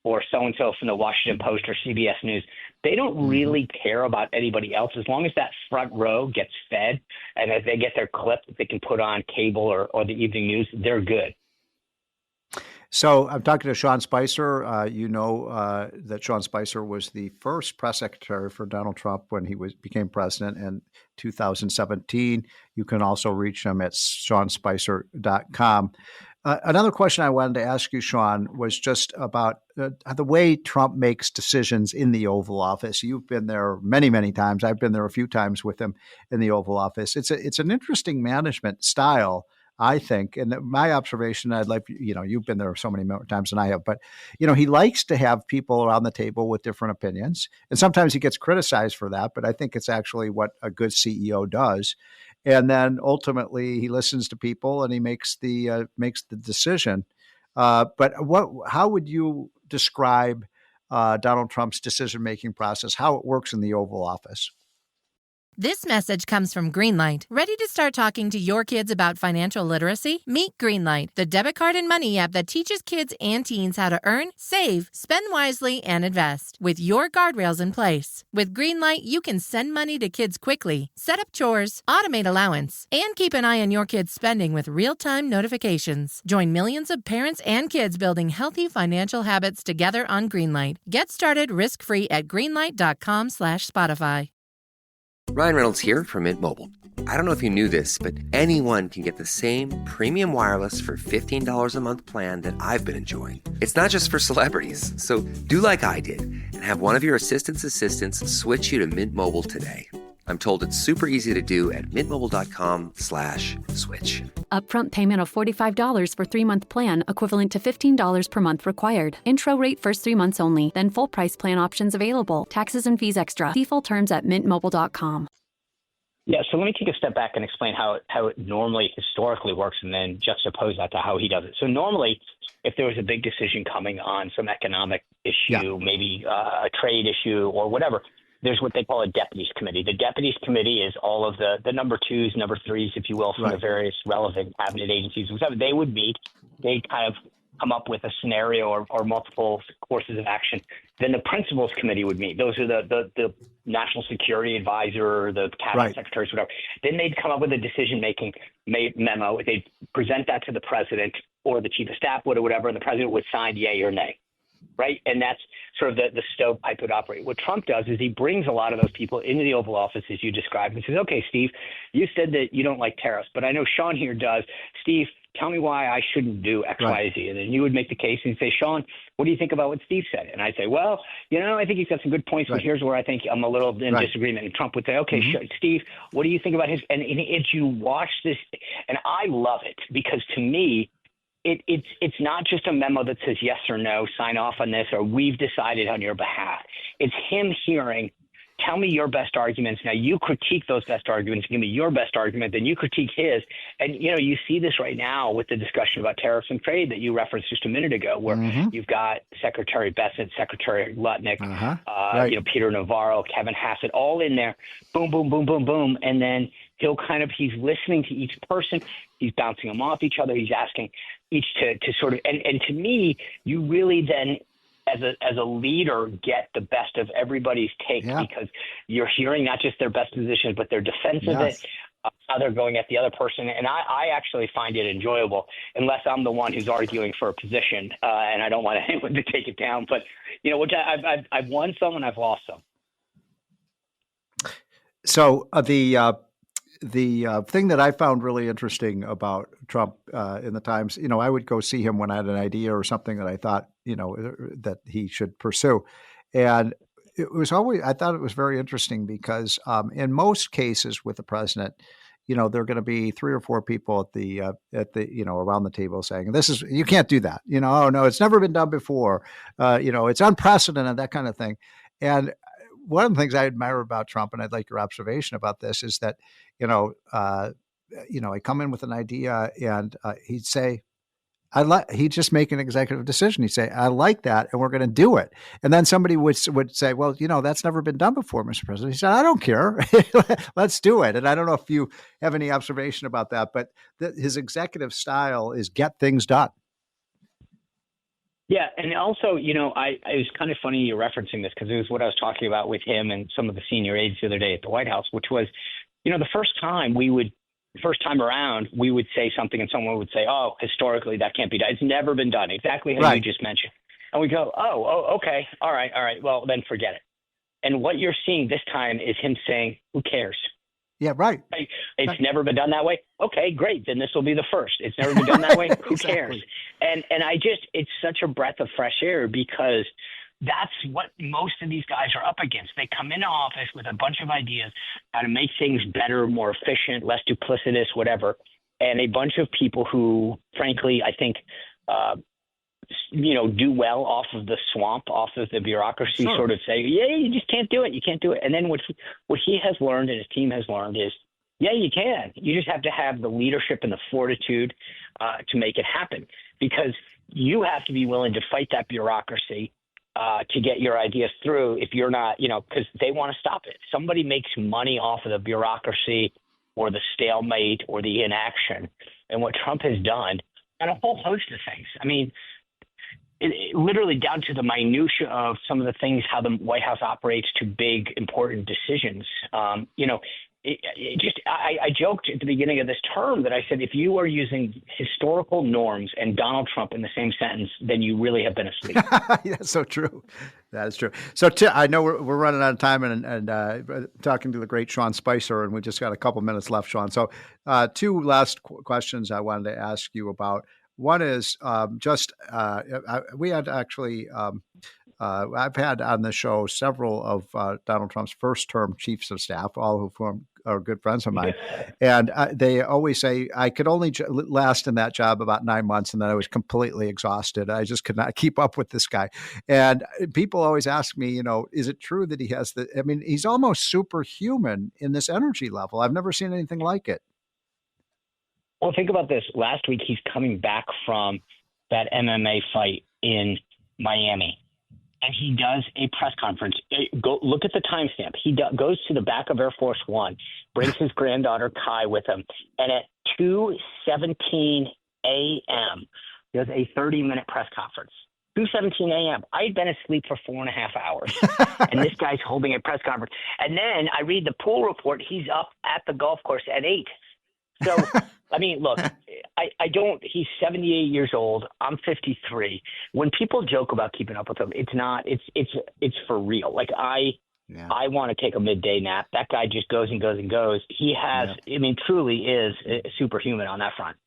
or so-and-so from the Washington Post or CBS News. They don't really care about anybody else. As long as that front row gets fed and if they get their clip that they can put on cable or the evening news, they're good. So I'm talking to Sean Spicer. That Sean Spicer was the first press secretary for Donald Trump when he became president in 2017. You can also reach him at SeanSpicer.com. Another question I wanted to ask you, Sean, was just about the way Trump makes decisions in the Oval Office. You've been there many, many times. I've been there a few times with him in the Oval Office. It's an interesting management style, I think. And my observation, you've been there so many more times than I have, but, he likes to have people around the table with different opinions. And sometimes he gets criticized for that, but I think it's actually what a good CEO does. And then ultimately he listens to people and he makes the decision. But how would you describe Donald Trump's decision-making process, how it works in the Oval Office? This message comes from Greenlight. Ready to start talking to your kids about financial literacy? Meet Greenlight, the debit card and money app that teaches kids and teens how to earn, save, spend wisely, and invest with your guardrails in place. With Greenlight, you can send money to kids quickly, set up chores, automate allowance, and keep an eye on your kids' spending with real-time notifications. Join millions of parents and kids building healthy financial habits together on Greenlight. Get started risk-free at greenlight.com/Spotify. Ryan Reynolds here from Mint Mobile. I don't know if you knew this, but anyone can get the same premium wireless for $15 a month plan that I've been enjoying. It's not just for celebrities. So do like I did and have one of your assistants switch you to Mint Mobile today. I'm told it's super easy to do at mintmobile.com/switch. Upfront payment of $45 for 3-month plan, equivalent to $15 per month required. Intro rate first 3 months only, then full price plan options available. Taxes and fees extra. See full terms at mintmobile.com. Yeah, so let me take a step back and explain how it normally historically works and then juxtapose that to how he does it. So normally, if there was a big decision coming on some economic issue, maybe a trade issue or whatever, there's what they call a deputies committee. The deputies committee is all of the number twos, number threes, if you will, from the various relevant cabinet agencies. They would meet. They kind of come up with a scenario or multiple courses of action. Then the principals committee would meet. Those are the national security advisor, the cabinet secretaries, whatever. Then they'd come up with a decision-making memo. They'd present that to the president or the chief of staff or whatever, and the president would sign yay or nay. Right. And that's sort of the stovepipe would operate. What Trump does is he brings a lot of those people into the Oval Office, as you described, and says, OK, Steve, you said that you don't like tariffs, but I know Sean here does. Steve, tell me why I shouldn't do X, Y, Z. And then you would make the case and say, Sean, what do you think about what Steve said? And I'd say, well, I think he's got some good points, but here's where I think I'm a little in disagreement. And Trump would say, OK, Steve, what do you think about his? And as you watch this, and I love it because to me, it's not just a memo that says yes or no, sign off on this, or we've decided on your behalf. It's him hearing, tell me your best arguments. Now you critique those best arguments, give me your best argument, then you critique his. And, you see this right now with the discussion about tariffs and trade that you referenced just a minute ago, where you've got Secretary Bessent, Secretary Lutnick, Peter Navarro, Kevin Hassett, all in there, boom, boom, boom, boom, boom. And then he's listening to each person. He's bouncing them off each other. He's asking each to sort of, and to me, you really then, as a leader, get the best of everybody's take because you're hearing not just their best positions, but their defense of it, how they're going at the other person. And I actually find it enjoyable, unless I'm the one who's arguing for a position, and I don't want anyone to take it down. But, which I've won some and I've lost some. So the thing that I found really interesting about Trump in the Times, I would go see him when I had an idea or something that I thought, that he should pursue. And it was always, I thought it was very interesting because in most cases with the president, there are going to be 3 or 4 people at the around the table saying, you can't do that. Oh no, it's never been done before. It's unprecedented, that kind of thing. And one of the things I admire about Trump, and I'd like your observation about this, is that, he'd come in with an idea and he'd say, he'd just make an executive decision. He'd say, I like that, and we're going to do it. And then somebody would say, well, that's never been done before, Mr. President. He said, I don't care. Let's do it. And I don't know if you have any observation about that, but his executive style is get things done. Yeah, and also, it was kind of funny you're referencing this because it was what I was talking about with him and some of the senior aides the other day at the White House, which was, the first time around, we would say something and someone would say, oh, historically, that can't be done. It's never been done, exactly how you just mentioned. And we go, oh, okay, all right, well, then forget it. And what you're seeing this time is him saying, who cares? Yeah, right. It's never been done that way. Okay, great. Then this will be the first. It's never been done that way. Who cares? And it's such a breath of fresh air because that's what most of these guys are up against. They come into office with a bunch of ideas how to make things better, more efficient, less duplicitous, whatever. And a bunch of people who, frankly, I think, do well off of the swamp, off of the bureaucracy, sort of say, yeah, you just can't do it. You can't do it. And then what he has learned and his team has learned is, yeah, you can. You just have to have the leadership and the fortitude to make it happen because you have to be willing to fight that bureaucracy to get your ideas through if you're not, because they want to stop it. Somebody makes money off of the bureaucracy or the stalemate or the inaction. And what Trump has done, and a whole host of things. I mean, it literally down to the minutia of some of the things, how the White House operates to big, important decisions. I joked at the beginning of this term that I said, if you are using historical norms and Donald Trump in the same sentence, then you really have been asleep. That's so true. That is true. So I know we're running out of time and talking to the great Sean Spicer, and we just got a couple minutes left, Sean. So 2 last questions I wanted to ask you about. One is we had actually I've had on the show several of Donald Trump's first-term chiefs of staff, all of whom are good friends of mine. And they always say, I could only last in that job about 9 months, and then I was completely exhausted. I just could not keep up with this guy. And people always ask me, is it true that he has he's almost superhuman in this energy level. I've never seen anything like it. Well, think about this. Last week, he's coming back from that MMA fight in Miami, and he does a press conference. Go look at the timestamp. He goes to the back of Air Force One, brings his granddaughter Kai with him, and at 2:17 a.m., he does a 30-minute press conference. 2:17 a.m. I had been asleep for 4.5 hours, and this guy's holding a press conference. And then I read the pool report. He's up at the golf course at 8. So, look, he's 78 years old. I'm 53. When people joke about keeping up with him, it's not, it's for real. Like I want to take a midday nap. That guy just goes and goes and goes. He has, truly is superhuman on that front.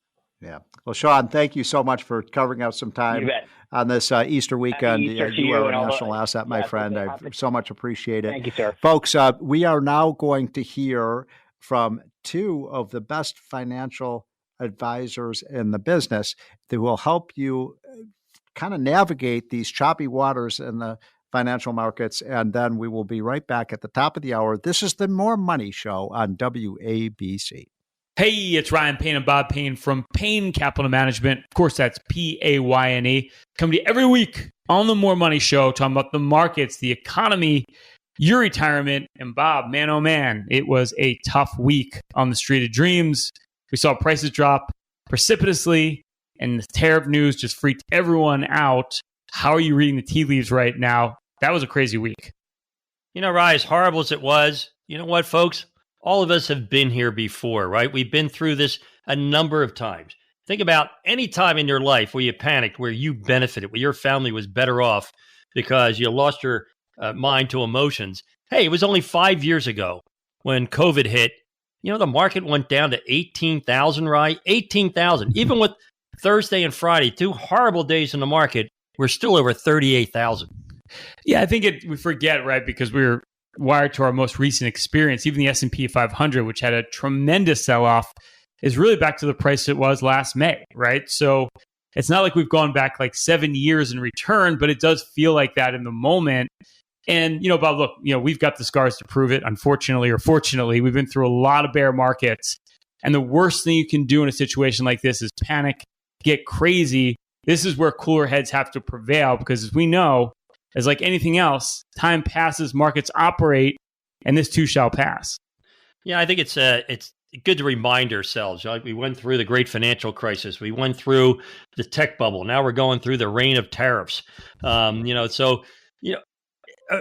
Yeah. Well, Sean, thank you so much for carving out some time on this Easter weekend. Easter you are a national asset, my friend. I so much appreciate it. Thank you, sir. Folks, we are now going to hear from two of the best financial advisors in the business that will help you kind of navigate these choppy waters in the financial markets. And then we will be right back at the top of the hour. This is the More Money Show on WABC. Hey, it's Ryan Payne and Bob Payne from Payne Capital Management. Of course, that's Payne. Come to you every week on the More Money Show, talking about the markets, the economy, your retirement. And Bob, man, oh man, it was a tough week on the Street of Dreams. We saw prices drop precipitously, and the tariff news just freaked everyone out. How are you reading the tea leaves right now? That was a crazy week. Ryan, as horrible as it was, you know what, folks? All of us have been here before, right? We've been through this a number of times. Think about any time in your life where you panicked, where you benefited, where your family was better off because you lost your mind to emotions. Hey, it was only 5 years ago when COVID hit. The market went down to 18,000, right? 18,000. Even with Thursday and Friday, 2 horrible days in the market, we're still over 38,000. Yeah, I think we forget, right? Because we're wired to our most recent experience. Even the S&P 500, which had a tremendous sell-off, is really back to the price it was last May, right? So it's not like we've gone back like 7 years in return, but it does feel like that in the moment. And, Bob, look, we've got the scars to prove it, unfortunately or fortunately. We've been through a lot of bear markets. And the worst thing you can do in a situation like this is panic, get crazy. This is where cooler heads have to prevail because, as we know, as like anything else, time passes, markets operate, and this too shall pass. Yeah, I think it's good to remind ourselves. Right? We went through the great financial crisis. We went through the tech bubble. Now we're going through the reign of tariffs.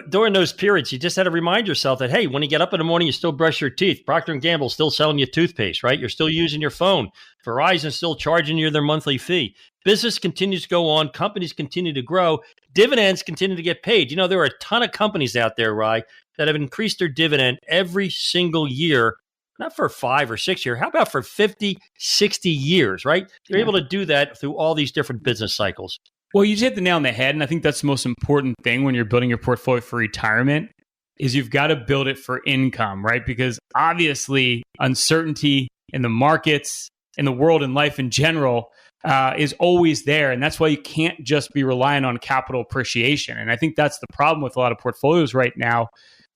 During those periods, you just had to remind yourself that, hey, when you get up in the morning, you still brush your teeth. Procter & Gamble's still selling you toothpaste, right? You're still using your phone. Verizon's still charging you their monthly fee. Business continues to go on. Companies continue to grow. Dividends continue to get paid. There are a ton of companies out there, Rye, that have increased their dividend every single year, not for 5 or 6 years. How about for 50, 60 years, right? They're able to do that through all these different business cycles. Well, you just hit the nail on the head, and I think that's the most important thing when you're building your portfolio for retirement is you've got to build it for income, right? Because obviously uncertainty in the markets, in the world, and life in general is always there. And that's why you can't just be relying on capital appreciation. And I think that's the problem with a lot of portfolios right now.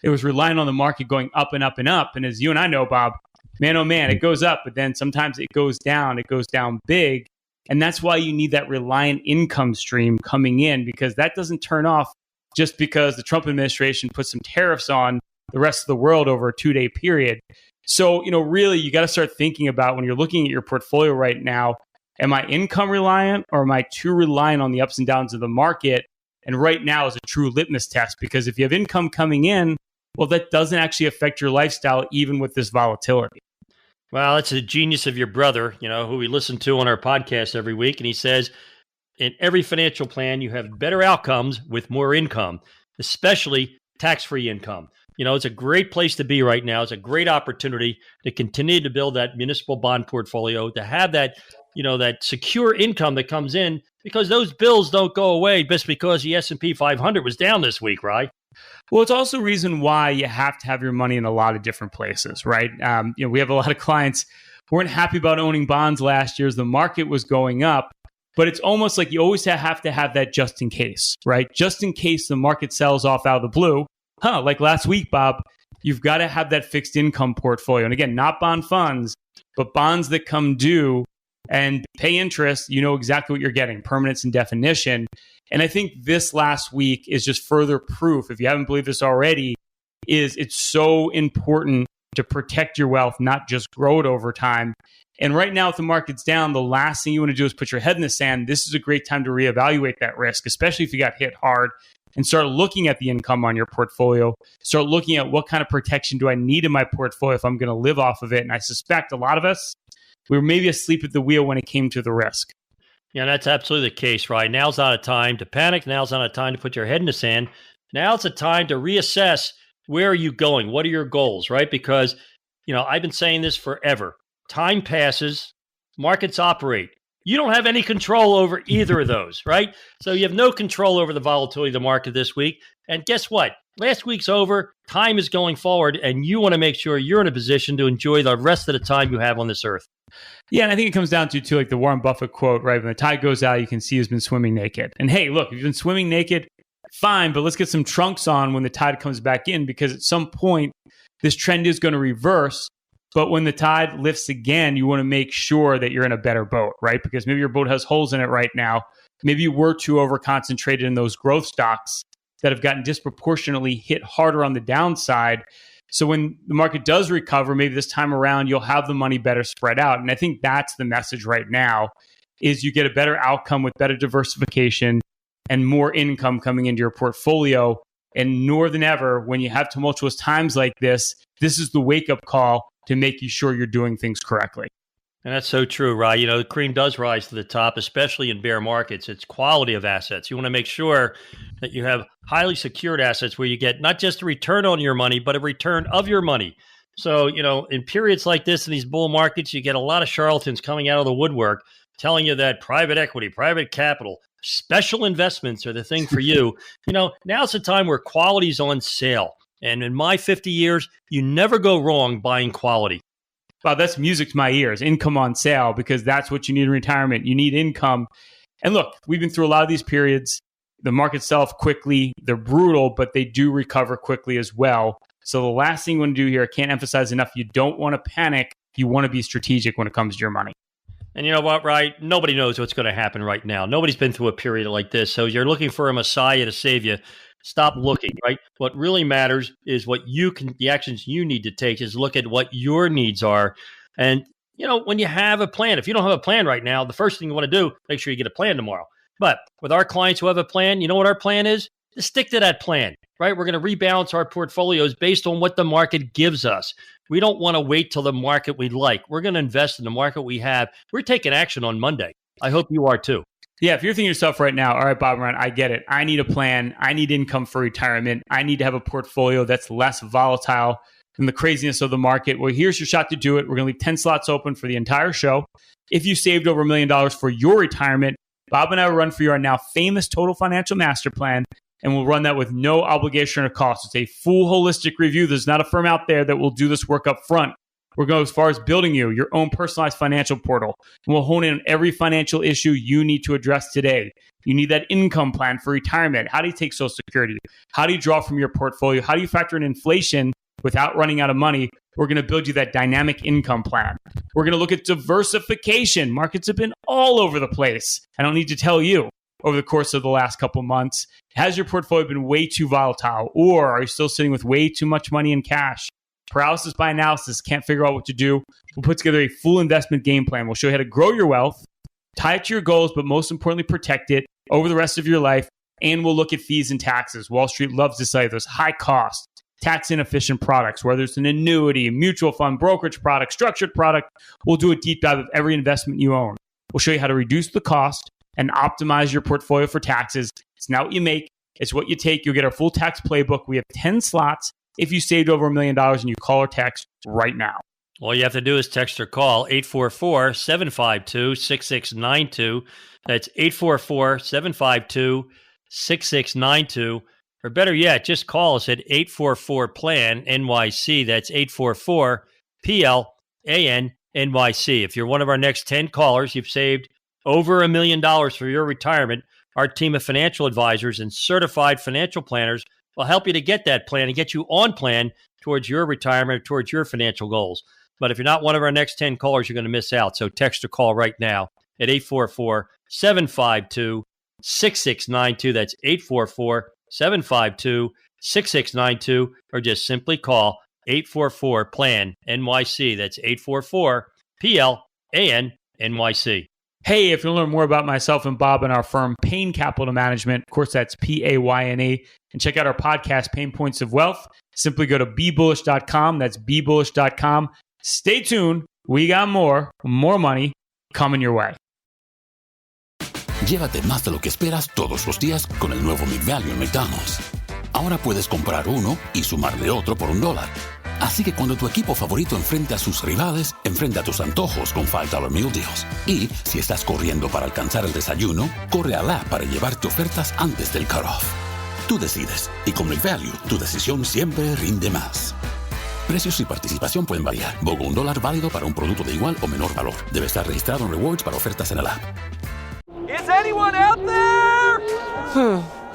It was relying on the market going up and up and up. And as you and I know, Bob, man, oh man, it goes up, but then sometimes it goes down big. And that's why you need that reliant income stream coming in, because that doesn't turn off just because the Trump administration put some tariffs on the rest of the world over a 2-day period. So, really, you got to start thinking about when you're looking at your portfolio right now, am I income reliant or am I too reliant on the ups and downs of the market? And right now is a true litmus test, because if you have income coming in, well, that doesn't actually affect your lifestyle, even with this volatility. Well, it's a genius of your brother, who we listen to on our podcast every week. And he says, in every financial plan, you have better outcomes with more income, especially tax-free income. It's a great place to be right now. It's a great opportunity to continue to build that municipal bond portfolio, to have that, that secure income that comes in, because those bills don't go away just because the S&P 500 was down this week, right? Well, it's also a reason why you have to have your money in a lot of different places, right? We have a lot of clients who weren't happy about owning bonds last year as the market was going up, but it's almost like you always have to have that just in case, right? Just in case the market sells off out of the blue. Like last week, Bob, you've got to have that fixed income portfolio. And again, not bond funds, but bonds that come due and pay interest. You know exactly what you're getting, permanence and definition. And I think this last week is just further proof, if you haven't believed this already, is it's so important to protect your wealth, not just grow it over time. And right now, if the market's down, the last thing you want to do is put your head in the sand. This is a great time to reevaluate that risk, especially if you got hit hard, and start looking at the income on your portfolio. Start looking at what kind of protection do I need in my portfolio if I'm going to live off of it. And I suspect a lot of us, we were maybe asleep at the wheel when it came to the risk. Yeah, that's absolutely the case, right? Now's not a time to panic. Now's not a time to put your head in the sand. Now's a time to reassess, where are you going? What are your goals, right? Because, I've been saying this forever. Time passes, markets operate. You don't have any control over either of those, right? So you have no control over the volatility of the market this week. And guess what? Last week's over. Time is going forward, and you want to make sure you're in a position to enjoy the rest of the time you have on this earth. Yeah, and I think it comes down to like the Warren Buffett quote, right? When the tide goes out, you can see who's been swimming naked. And hey, look, if you've been swimming naked, fine, but let's get some trunks on when the tide comes back in, because at some point, this trend is going to reverse. But when the tide lifts again, you want to make sure that you're in a better boat, right? Because maybe your boat has holes in it right now. Maybe you were too over-concentrated in those growth stocks that have gotten disproportionately hit harder on the downside. So when the market does recover, maybe this time around, you'll have the money better spread out. And I think that's the message right now, is you get a better outcome with better diversification and more income coming into your portfolio. And more than ever, when you have tumultuous times like this is the wake-up call to make you sure you're doing things correctly. And that's so true, right? The cream does rise to the top, especially in bear markets. It's quality of assets. You want to make sure that you have highly secured assets where you get not just a return on your money, but a return of your money. So, in periods like this, in these bull markets, you get a lot of charlatans coming out of the woodwork telling you that private equity, private capital, special investments are the thing for you. Now's the time where quality is on sale. And in my 50 years, you never go wrong buying quality. Wow, that's music to my ears. Income on sale, because that's what you need in retirement. You need income. And look, we've been through a lot of these periods. The markets sell off quickly. They're brutal, but they do recover quickly as well. So the last thing you want to do here, I can't emphasize enough, you don't want to panic. You want to be strategic when it comes to your money. And you know what, right? Nobody knows what's going to happen right now. Nobody's been through a period like this. So you're looking for a messiah to save you. Stop looking, right? What really matters is the actions you need to take is look at what your needs are. And, when you have a plan, if you don't have a plan right now, the first thing you want to do, make sure you get a plan tomorrow. But with our clients who have a plan, you know what our plan is? To stick to that plan, right? We're going to rebalance our portfolios based on what the market gives us. We don't want to wait till the market we like. We're going to invest in the market we have. We're taking action on Monday. I hope you are too. Yeah, if you're thinking to yourself right now, all right, Bob Ryan, I get it. I need a plan. I need income for retirement. I need to have a portfolio that's less volatile than the craziness of the market. Well, here's your shot to do it. We're going to leave 10 slots open for the entire show. If you saved over $1 million for your retirement, Bob and I will run for you our now famous Total Financial Master Plan, and we'll run that with no obligation or cost. It's a full holistic review. There's not a firm out there that will do this work up front. We're going as far as building you your own personalized financial portal. And we'll hone in on every financial issue you need to address today. You need that income plan for retirement. How do you take Social Security? How do you draw from your portfolio? How do you factor in inflation without running out of money? We're going to build you that dynamic income plan. We're going to look at diversification. Markets have been all over the place. I don't need to tell you. Over the course of the last couple months, has your portfolio been way too volatile, or are you still sitting with way too much money in cash? Paralysis by analysis, can't figure out what to do. We'll put together a full investment game plan. We'll show you how to grow your wealth, tie it to your goals, but most importantly, protect it over the rest of your life. And we'll look at fees and taxes. Wall Street loves to say those high cost, tax inefficient products, whether it's an annuity, mutual fund, brokerage product, structured product. We'll do a deep dive of every investment you own. We'll show you how to reduce the cost and optimize your portfolio for taxes. It's not what you make, it's what you take. You'll get our full tax playbook. We have 10 slots if you saved over $1 million and you call or text right now. All you have to do is text or call 844-752-6692. That's 844-752-6692. Or better yet, just call us at 844-PLAN-NYC. That's 844-PLAN-NYC. If you're one of our next 10 callers, you've saved over $1 million for your retirement. Our team of financial advisors and certified financial planners will help you to get that plan and get you on plan towards your retirement, towards your financial goals. But if you're not one of our next 10 callers, you're going to miss out. So text or call right now at 844-752-6692. That's 844-752-6692. Or just simply call 844-PLAN-NYC. That's 844-PLAN-NYC. Hey, if you want to learn more about myself and Bob and our firm, Payne Capital Management, of course, that's Payne, and check out our podcast, Pain Points of Wealth. Simply go to BeBullish.com. That's BeBullish.com. Stay tuned. We got more money coming your way. Llévate más de lo que esperas todos los días con el nuevo McValue en McDonald's. Ahora puedes comprar uno y sumarle otro por $1. Así que cuando tu equipo favorito enfrente a sus rivales, enfrenta tus antojos con $5 Meal Deals. Y si estás corriendo para alcanzar el desayuno, corre al app para llevarte ofertas antes del cutoff. Tú decides, y con McValue, tu decisión siempre rinde más. Precios y participación pueden variar. BOGO $1 válido para un producto de igual o menor valor. Debe estar registrado en Rewards para ofertas en el app. Is anyone out there?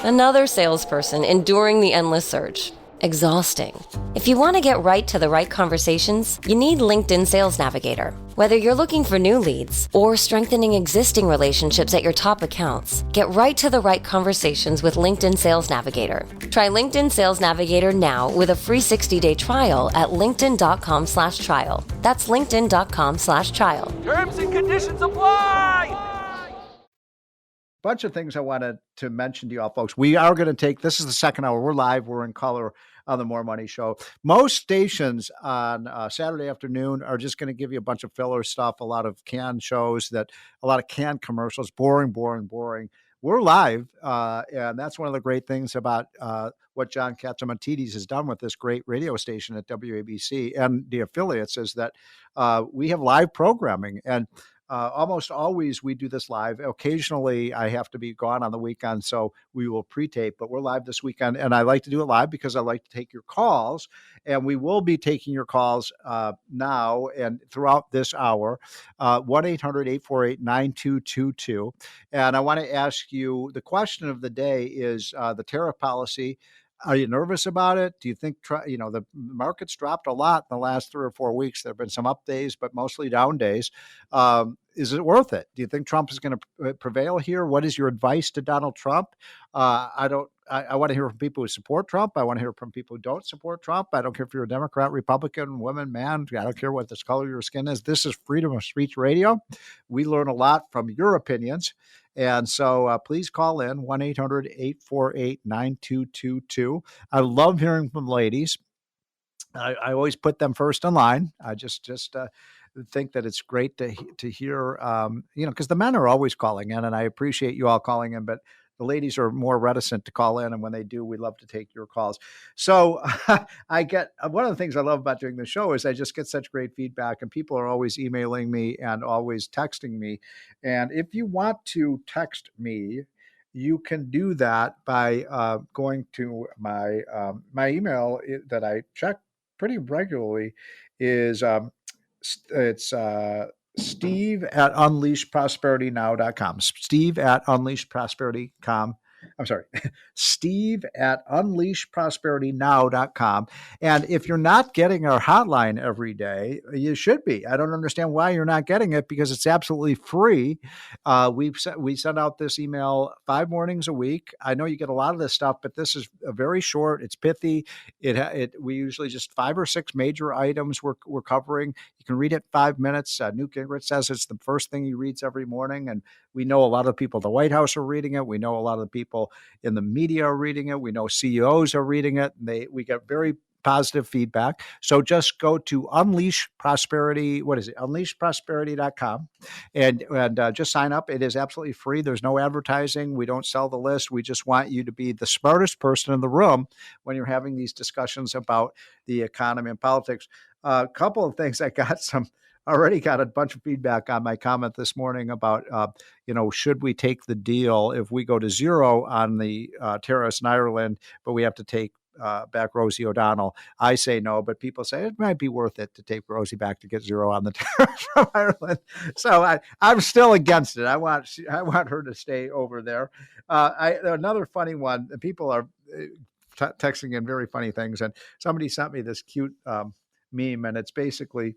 Another salesperson enduring the endless search. Exhausting. If you want to get right to the right conversations, you need LinkedIn Sales Navigator. Whether you're looking for new leads or strengthening existing relationships at your top accounts, get right to the right conversations with LinkedIn Sales Navigator. Try LinkedIn Sales Navigator now with a free 60-day trial at linkedin.com/trial. That's linkedin.com/trial. Terms and conditions apply! Bunch of things I wanted to mention to you all, folks. We are going to take, this is the second hour. We're live. We're in color on the More Money Show. Most stations on Saturday afternoon are just going to give you a bunch of filler stuff, a lot of canned shows, a lot of canned commercials, boring. We're live, and that's one of the great things about what John Catsimatidis has done with this great radio station at WABC and the affiliates is that we have live programming, and almost always we do this live. Occasionally I have to be gone on the weekend, so we will pre-tape, but we're live this weekend. And I like to do it live because I like to take your calls, and we will be taking your calls now and throughout this hour, 1-800-848-9222. And I want to ask you, the question of the day is the tariff policy. Are you nervous about it? Do you think, the market's dropped a lot in the last 3 or 4 weeks? There have been some up days, but mostly down days. Is it worth it? Do you think Trump is going to prevail here? What is your advice to Donald Trump? I want to hear from people who support Trump. I want to hear from people who don't support Trump. I don't care if you're a Democrat, Republican, woman, man. I don't care what the color of your skin is. This is Freedom of Speech Radio. We learn a lot from your opinions. And so please call in 1-800-848-9222. I love hearing from ladies. I always put them first in line. I just think that it's great to hear, because the men are always calling in, and I appreciate you all calling in, but the ladies are more reticent to call in, and when they do, we love to take your calls. So I get one of the things I love about doing the show is I just get such great feedback, and people are always emailing me and always texting me. And if you want to text me, you can do that by going to my email that I check pretty regularly. Is it's Steve at unleashprosperitynow.com. Steve at unleashprosperitycom. I'm sorry, Steve at unleashprosperitynow.com. And if you're not getting our hotline every day, you should be. I don't understand why you're not getting it, because it's absolutely free. We send out this email 5 mornings a week. I know you get a lot of this stuff, but this is very short. It's pithy. We usually just 5 or 6 major items we're covering. You can read it in 5 minutes. Newt Gingrich says it's the first thing he reads every morning. And we know a lot of people at the White House are reading it. We know a lot of the people in the media are reading it. We know CEOs are reading it. We get very positive feedback. So just go to Unleash Prosperity. What is it? Unleashprosperity.com and just sign up. It is absolutely free. There's no advertising. We don't sell the list. We just want you to be the smartest person in the room when you're having these discussions about the economy and politics. A couple of things. I got some already got a bunch of feedback on my comment this morning about, should we take the deal if we go to zero on the tariffs in Ireland, but we have to take back Rosie O'Donnell? I say no, but people say it might be worth it to take Rosie back to get zero on the tariffs from Ireland. So I'm still against it. I want her to stay over there. Another funny one. People are texting in very funny things, and somebody sent me this cute meme, and it's basically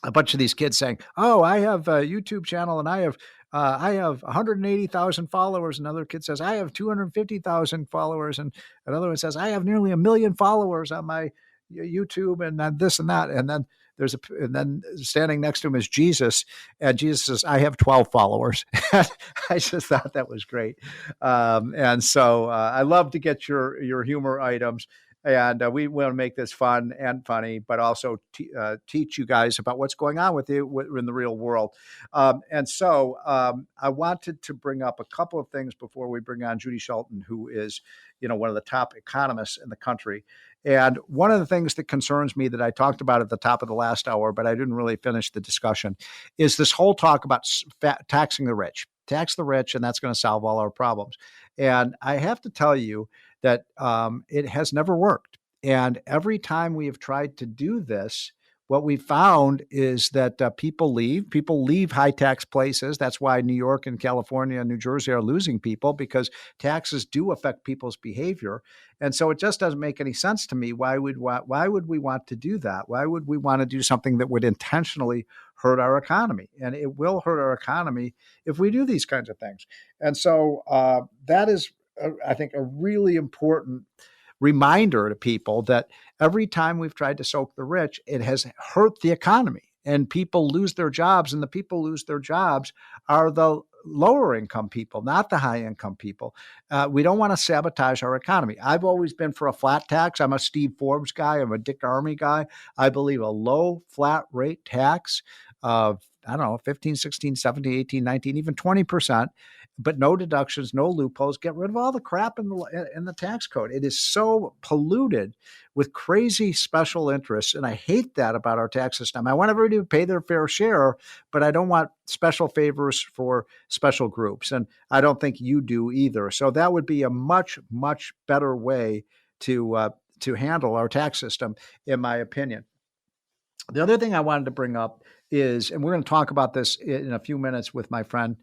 a bunch of these kids saying, "Oh, I have a YouTube channel, and I have 180,000 followers." Another kid says, "I have 250,000 followers," and another one says, "I have nearly 1 million followers on my YouTube," and this and that. And then then standing next to him is Jesus, and Jesus says, "I have 12 followers." I just thought that was great, and so I love to get your humor items. And we want to make this fun and funny, but also teach you guys about what's going on with you in the real world. And so I wanted to bring up a couple of things before we bring on Judy Shelton, who is, one of the top economists in the country. And one of the things that concerns me that I talked about at the top of the last hour, but I didn't really finish the discussion, is this whole talk about taxing the rich. Tax the rich, and that's going to solve all our problems. And I have to tell you that it has never worked. And every time we have tried to do this, what we found is that people leave high tax places. That's why New York and California and New Jersey are losing people, because taxes do affect people's behavior. And so it just doesn't make any sense to me. Why would we want to do that? Why would we want to do something that would intentionally hurt our economy? And it will hurt our economy if we do these kinds of things. And so that is, I think, a really important reminder to people that every time we've tried to soak the rich, it has hurt the economy, and people lose their jobs. And the people lose their jobs are the lower income people, not the high income people. We don't want to sabotage our economy. I've always been for a flat tax. I'm a Steve Forbes guy. I'm a Dick Armey guy. I believe a low flat rate tax of, 15, 16, 17, 18, 19, even 20%, but no deductions, no loopholes. Get rid of all the crap in the tax code. It is so polluted with crazy special interests, and I hate that about our tax system. I want everybody to pay their fair share, but I don't want special favors for special groups, and I don't think you do either. So that would be a much, much better way to handle our tax system, in my opinion. The other thing I wanted to bring up is, and we're going to talk about this in a few minutes with my friend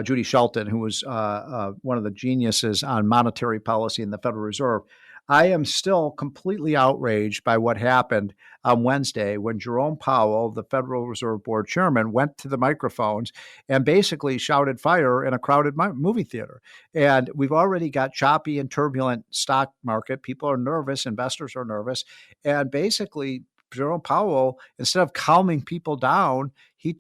Judy Shelton, who was one of the geniuses on monetary policy in the Federal Reserve. I am still completely outraged by what happened on Wednesday when Jerome Powell, the Federal Reserve Board chairman, went to the microphones and basically shouted fire in a crowded movie theater. And we've already got choppy and turbulent stock market. People are nervous. Investors are nervous. And basically, Jerome Powell, instead of calming people down, he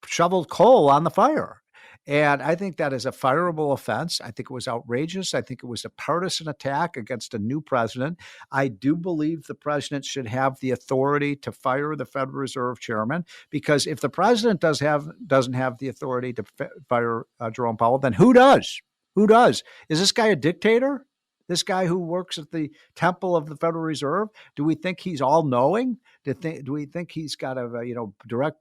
shoveled coal on the fire. And I think that is a fireable offense. I think it was outrageous. I think it was a partisan attack against a new president. I do believe the president should have the authority to fire the Federal Reserve chairman, because if the president doesn't have the authority to fire Jerome Powell, then who does? Who does? Is this guy a dictator? This guy who works at the temple of the Federal Reserve? Do we think he's all-knowing? Do we think he's got a direct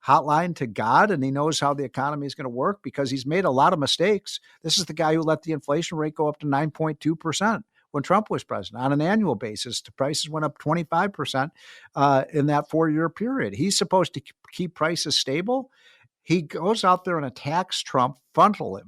hotline to God, and he knows how the economy is going to work? Because he's made a lot of mistakes. This is the guy who let the inflation rate go up to 9.2% when Trump was president. On an annual basis, the prices went up 25% in that 4-year period. He's supposed to keep prices stable. He goes out there and attacks Trump frontally.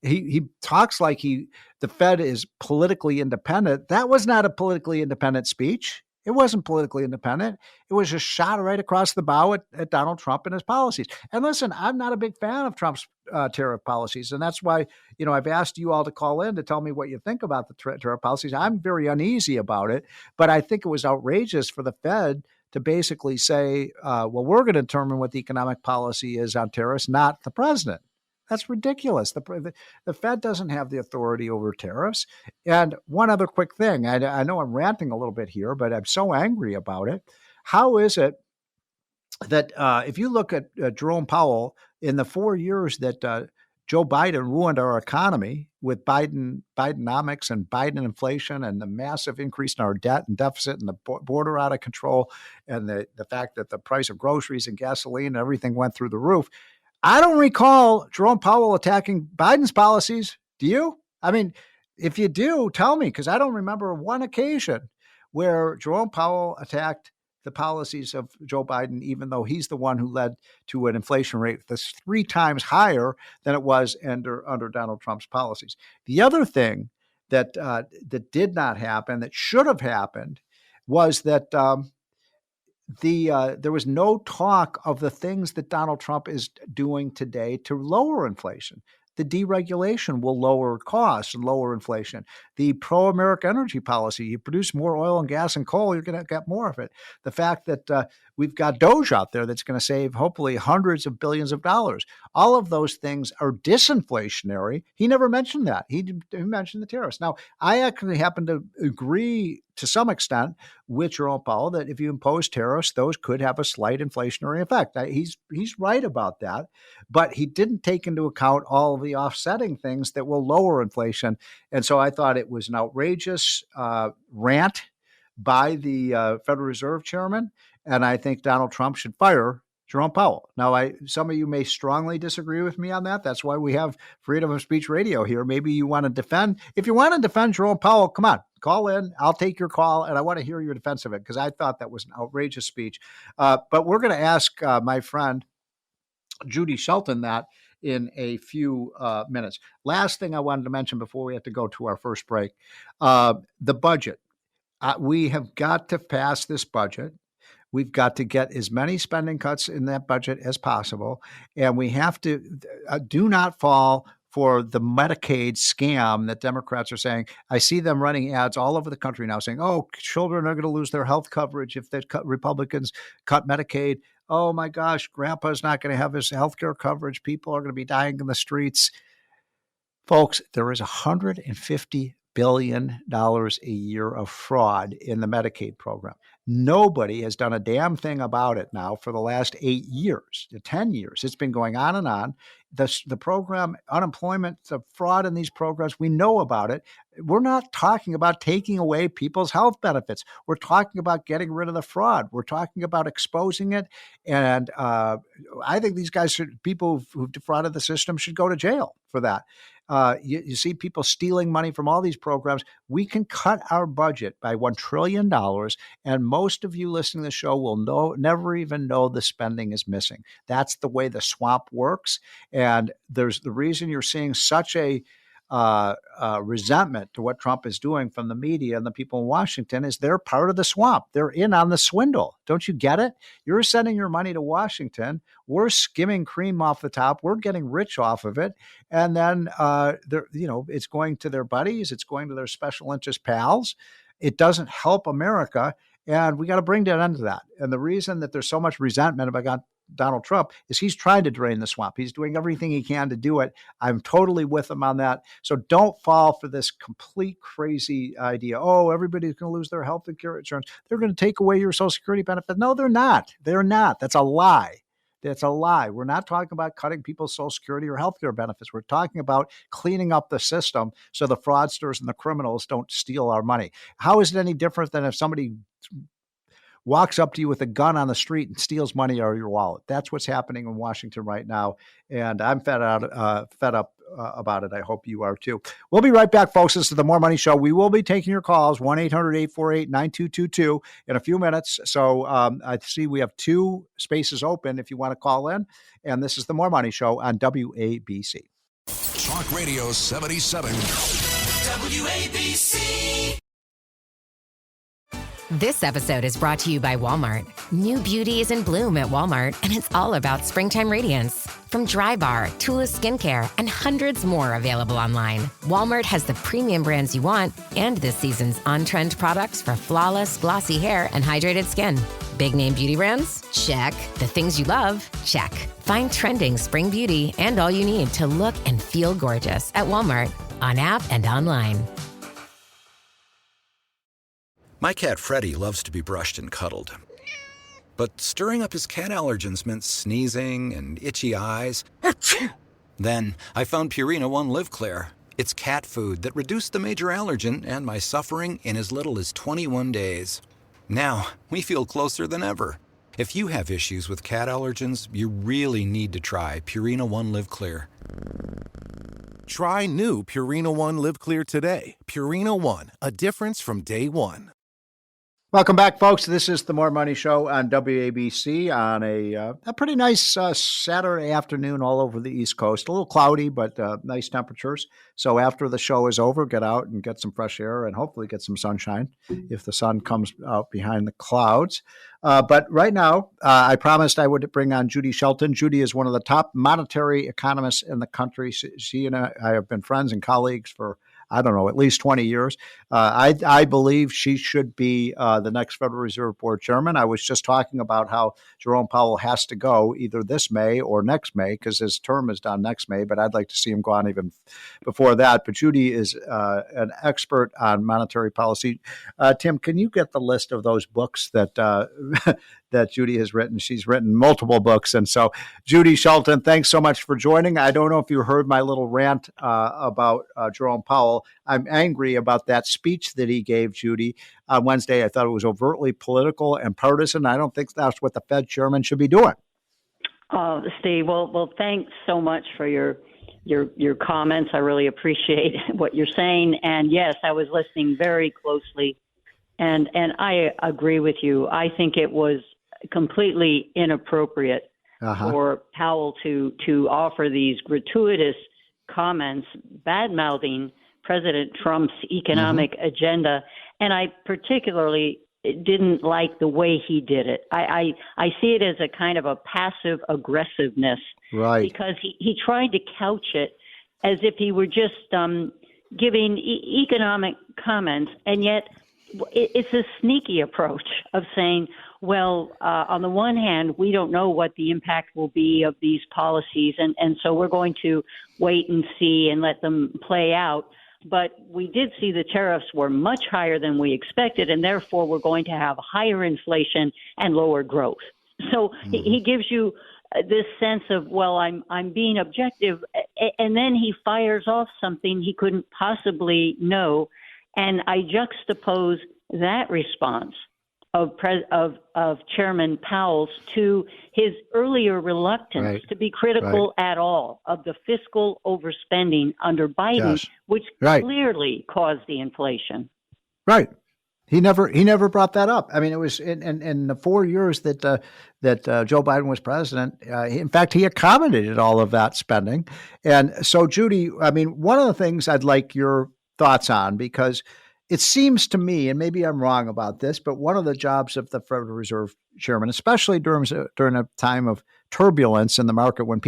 He talks like the Fed is politically independent. That was not a politically independent speech. It wasn't politically independent. It was just shot right across the bow at Donald Trump and his policies. And listen, I'm not a big fan of Trump's tariff policies. And that's why, I've asked you all to call in to tell me what you think about the tariff policies. I'm very uneasy about it, but I think it was outrageous for the Fed to basically say, well, we're going to determine what the economic policy is on tariffs, not the president. That's ridiculous. The Fed doesn't have the authority over tariffs. And one other quick thing, I know I'm ranting a little bit here, but I'm so angry about it. How is it that if you look at Jerome Powell in the 4 years that Joe Biden ruined our economy with Bidenomics and Biden inflation and the massive increase in our debt and deficit and the border out of control and the fact that the price of groceries and gasoline and everything went through the roof. I don't recall Jerome Powell attacking Biden's policies. Do you? I mean, if you do, tell me, because I don't remember one occasion where Jerome Powell attacked the policies of Joe Biden, even though he's the one who led to an inflation rate that's 3 times higher than it was under Donald Trump's policies. The other thing that did not happen, that should have happened, was that there was no talk of the things that Donald Trump is doing today to lower inflation. The deregulation will lower costs and lower inflation. The pro-America energy policy, you produce more oil and gas and coal, you're going to get more of it. The fact that we've got DOGE out there that's going to save hopefully hundreds of billions of dollars. All of those things are disinflationary. He never mentioned that. He mentioned the tariffs. Now, I actually happen to agree to some extent with Jerome Powell that if you impose tariffs, those could have a slight inflationary effect. He's right about that, but he didn't take into account all of the offsetting things that will lower inflation. And so I thought it was an outrageous rant by the Federal Reserve Chairman, and I think Donald Trump should fire Jerome Powell. Now, some of you may strongly disagree with me on that. That's why we have freedom of speech radio here. Maybe you want to defend. If you want to defend Jerome Powell, come on, call in. I'll take your call, and I want to hear your defense of it because I thought that was an outrageous speech. But we're going to ask my friend Judy Shelton that in a few minutes. Last thing I wanted to mention before we have to go to our first break, the budget. We have got to pass this budget. We've got to get as many spending cuts in that budget as possible. And we have to do not fall for the Medicaid scam that Democrats are saying. I see them running ads all over the country now saying, oh, children are going to lose their health coverage if the Republicans cut Medicaid. Oh, my gosh, grandpa's not going to have his health care coverage. People are going to be dying in the streets. Folks, there is $150 billion a year of fraud in the Medicaid program. Nobody has done a damn thing about it now for the last 8 years, 10 years. It's been going on and on. The program, unemployment, the fraud in these programs, we know about it. We're not talking about taking away people's health benefits. We're talking about getting rid of the fraud. We're talking about exposing it. And I think these guys, people who've defrauded the system, should go to jail for that. You see people stealing money from all these programs. We can cut our budget by $1 trillion, and most of you listening to the show will never even know the spending is missing. That's the way the swamp works, and there's the reason you're seeing such a resentment to what Trump is doing from the media and the people in Washington is they're part of the swamp. They're in on the swindle. Don't you get it? You're sending your money to Washington. We're skimming cream off the top. We're getting rich off of it. And then, it's going to their buddies. It's going to their special interest pals. It doesn't help America. And we got to bring an end to that. And the reason that there's so much resentment about Donald Trump is he's trying to drain the swamp. He's doing everything he can to do it. I'm totally with him on that. So don't fall for this complete crazy idea. Oh, everybody's going to lose their health care insurance. They're going to take away your Social Security benefit. No, they're not. They're not. That's a lie. That's a lie. We're not talking about cutting people's Social Security or health care benefits. We're talking about cleaning up the system so the fraudsters and the criminals don't steal our money. How is it any different than if somebody walks up to you with a gun on the street and steals money out of your wallet? That's what's happening in Washington right now. And I'm fed up about it. I hope you are too. We'll be right back, folks. This is the More Money Show. We will be taking your calls, 1-800-848-9222 in a few minutes. So I see we have 2 spaces open if you want to call in. And this is the More Money Show on WABC. Talk Radio 77. WABC. This episode is brought to you by Walmart. New beauty is in bloom at Walmart, and it's all about springtime radiance. From Drybar, Tula Skincare, and hundreds more available online, Walmart has the premium brands you want and this season's on-trend products for flawless, glossy hair and hydrated skin. Big name beauty brands? Check. The things you love? Check. Find trending spring beauty and all you need to look and feel gorgeous at Walmart, on app and online. My cat Freddie loves to be brushed and cuddled. But stirring up his cat allergens meant sneezing and itchy eyes. Then I found Purina One Live Clear. It's cat food that reduced the major allergen and my suffering in as little as 21 days. Now, we feel closer than ever. If you have issues with cat allergens, you really need to try Purina One Live Clear. Try new Purina One Live Clear today. Purina One, a difference from day one. Welcome back, folks. This is the More Money Show on WABC on a pretty nice Saturday afternoon all over the East Coast. A little cloudy, but nice temperatures. So after the show is over, get out and get some fresh air and hopefully get some sunshine if the sun comes out behind the clouds. But right now, I promised I would bring on Judy Shelton. Judy is one of the top monetary economists in the country. She and I have been friends and colleagues for I don't know, at least 20 years. I believe she should be the next Federal Reserve Board chairman. I was just talking about how Jerome Powell has to go either this May or next May because his term is done next May, but I'd like to see him go on even before that. But Judy is an expert on monetary policy. Tim, can you get the list of those books that that Judy has written? She's written multiple books. And so, Judy Shelton, thanks so much for joining. I don't know if you heard my little rant about Jerome Powell. I'm angry about that speech that he gave, Judy, on Wednesday. I thought it was overtly political and partisan. I don't think that's what the Fed chairman should be doing. Steve, well, thanks so much for your comments. I really appreciate what you're saying. And yes, I was listening very closely, and I agree with you. I think it was completely inappropriate for Powell to offer these gratuitous comments, bad-mouthing President Trump's economic agenda. And I particularly didn't like the way he did it. I see it as a kind of a passive aggressiveness, right? Because he tried to couch it as if he were just giving economic comments, and yet it's a sneaky approach of saying, well, on the one hand, we don't know what the impact will be of these policies, and so we're going to wait and see and let them play out. But we did see the tariffs were much higher than we expected, and therefore we're going to have higher inflation and lower growth. So he gives you this sense of, well, I'm being objective, and then he fires off something he couldn't possibly know. And I juxtapose that response of Chairman Powell's to his earlier reluctance to be critical at all of the fiscal overspending under Biden, which clearly caused the inflation. Right. He never brought that up. I mean, it was in the 4 years that Joe Biden was president. In fact, he accommodated all of that spending. And so, Judy, I mean, one of the things I'd like your thoughts on, because it seems to me, and maybe I'm wrong about this, but one of the jobs of the Federal Reserve Chairman, especially during a time of turbulence in the market when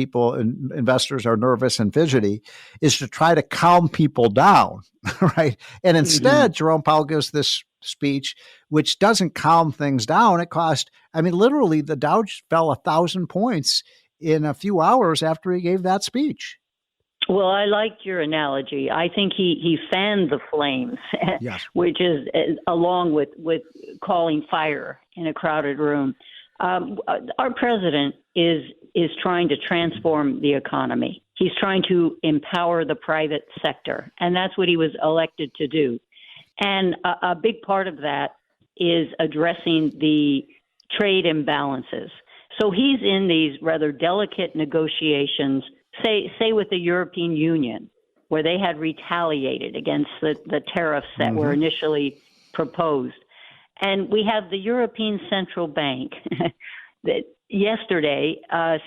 investors are nervous and fidgety, is to try to calm people down, right? And instead, Jerome Powell gives this speech, which doesn't calm things down. It literally the Dow fell 1,000 points in a few hours after he gave that speech. Well, I liked your analogy. I think he fanned the flames, which is along with calling fire in a crowded room. Our president is trying to transform the economy. He's trying to empower the private sector, and that's what he was elected to do. And a big part of that is addressing the trade imbalances. So he's in these rather delicate negotiations, say with the European Union, where they had retaliated against the tariffs that were initially proposed. And we have the European Central Bank that yesterday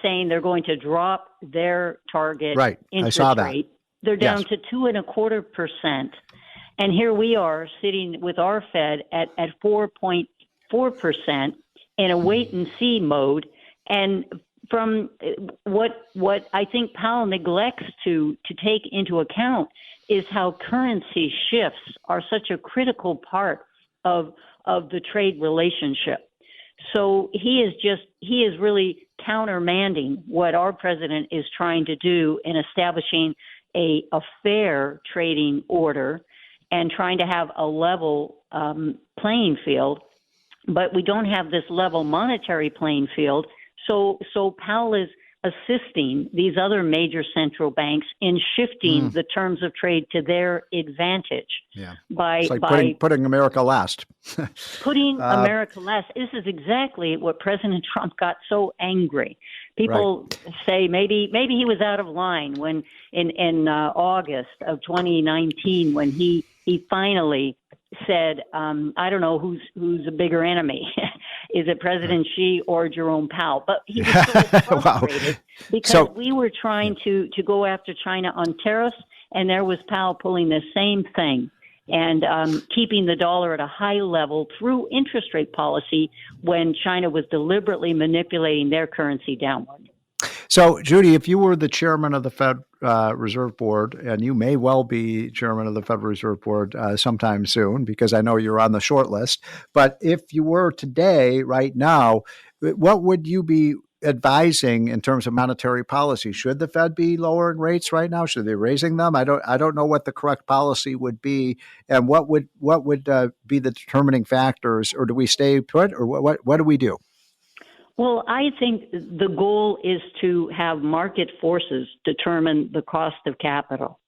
saying they're going to drop their target interest rate. They're down to 2.25%. And here we are sitting with our Fed at 4.4% in a wait and see mode. And from what I think Powell neglects to take into account is how currency shifts are such a critical part of the trade relationship. So he is really countermanding what our president is trying to do in establishing a fair trading order and trying to have a level playing field. But we don't have this level monetary playing field. So Powell is assisting these other major central banks in shifting the terms of trade to their advantage. Yeah. By it's like putting America last. Putting America last. This is exactly what President Trump got so angry. People say maybe he was out of line when in August of 2019 when he finally said, I don't know who's a bigger enemy. Is it President Xi or Jerome Powell? But he was so frustrated because we were trying to go after China on tariffs, and there was Powell pulling the same thing and keeping the dollar at a high level through interest rate policy when China was deliberately manipulating their currency downward. So, Judy, if you were the chairman of the Fed Reserve Board, and you may well be chairman of the Federal Reserve Board sometime soon, because I know you're on the short list, but if you were today, right now, what would you be advising in terms of monetary policy? Should the Fed be lowering rates right now? Should they be raising them? I don't know what the correct policy would be, and what would be the determining factors, or do we stay put, or what do we do? Well, I think the goal is to have market forces determine the cost of capital.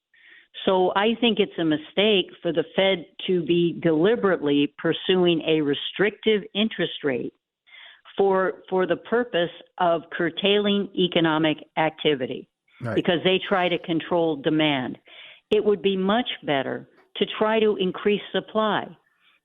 So I think it's a mistake for the Fed to be deliberately pursuing a restrictive interest rate for the purpose of curtailing economic activity, because they try to control demand. It would be much better to try to increase supply.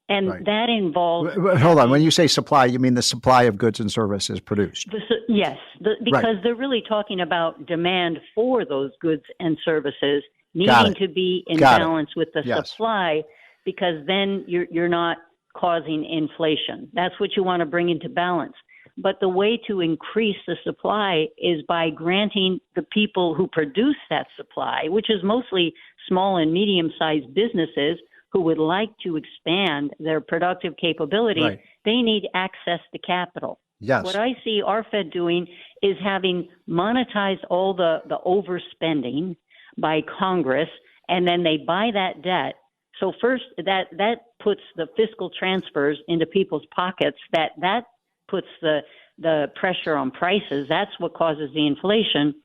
And that involves... Hold on. When you say supply, you mean the supply of goods and services produced? Yes, because they're really talking about demand for those goods and services needing to be in balance with the supply, because then you're not causing inflation. That's what you want to bring into balance. But the way to increase the supply is by granting the people who produce that supply, which is mostly small and medium-sized businesses, who would like to expand their productive capability, they need access to capital. Yes. What I see our Fed doing is having monetized all the overspending by Congress, and then they buy that debt. So first, that puts the fiscal transfers into people's pockets. That puts the pressure on prices. That's what causes the inflation.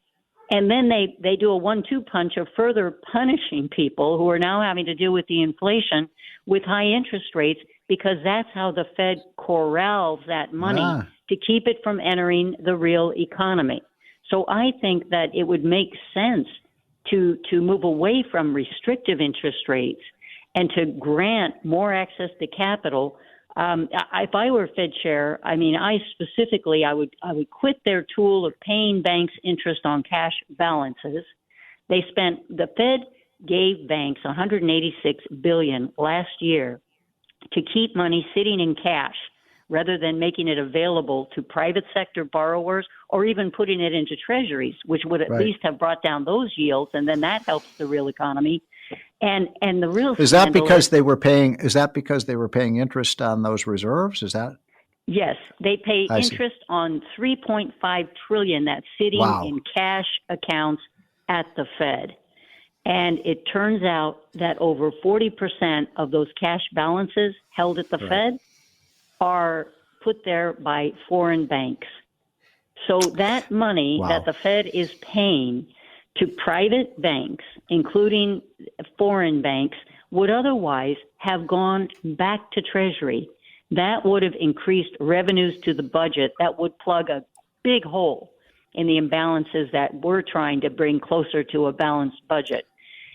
And then they do a 1-2 punch of further punishing people who are now having to deal with the inflation with high interest rates, because that's how the Fed corrals that money to keep it from entering the real economy. So I think that it would make sense to move away from restrictive interest rates and to grant more access to capital. If I were Fed chair, I would quit their tool of paying banks interest on cash balances. The Fed gave banks $186 billion last year to keep money sitting in cash rather than making it available to private sector borrowers or even putting it into treasuries, which would at least have brought down those yields, and then that helps the real economy. And the real is that because they were paying? Is that because they were paying interest on those reserves? Is that? Yes, they pay interest on $3.5 trillion that's sitting in cash accounts at the Fed, and it turns out that over 40% of those cash balances held at the Fed are put there by foreign banks. So that money that the Fed is paying to private banks, including foreign banks, would otherwise have gone back to Treasury. That would have increased revenues to the budget. That would plug a big hole in the imbalances that we're trying to bring closer to a balanced budget.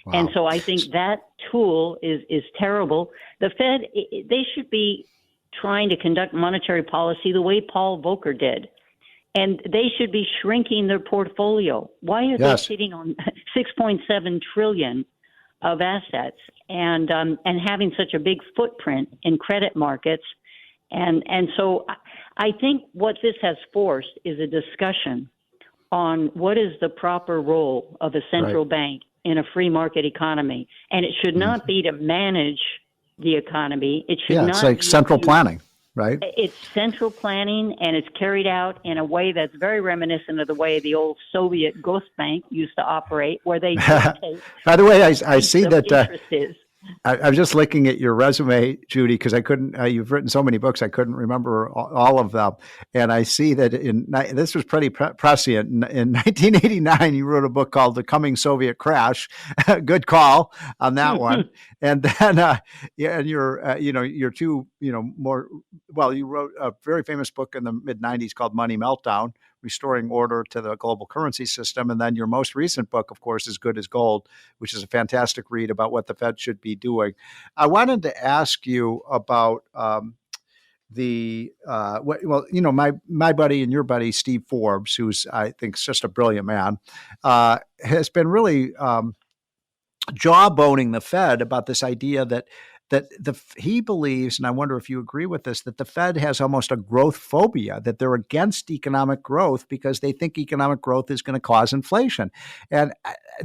Wow. And so I think that tool is terrible. The Fed, they should be trying to conduct monetary policy the way Paul Volcker did. And they should be shrinking their portfolio. Why are they sitting on $6.7 trillion of assets and having such a big footprint in credit markets? And so I think what this has forced is a discussion on what is the proper role of a central bank in a free market economy. And it should not be to manage the economy. It should not it's like central planning. Right. It's central planning, and it's carried out in a way that's very reminiscent of the way the old Soviet Ghost Bank used to operate, where they take By the way, I see that I'm just looking at your resume, Judy, because I couldn't. You've written so many books, I couldn't remember all of them. And I see that this was pretty prescient. In 1989, you wrote a book called "The Coming Soviet Crash." Good call on that one. And then, and your two, more. Well, you wrote a very famous book in the mid 90s called "Money Meltdown: Restoring Order to the Global Currency System." And then your most recent book, of course, is Good as Gold, which is a fantastic read about what the Fed should be doing. I wanted to ask you about my buddy and your buddy, Steve Forbes, who's, I think, just a brilliant man, has been really jawboning the Fed about this idea that he believes, and I wonder if you agree with this, that the Fed has almost a growth phobia, that they're against economic growth because they think economic growth is going to cause inflation. And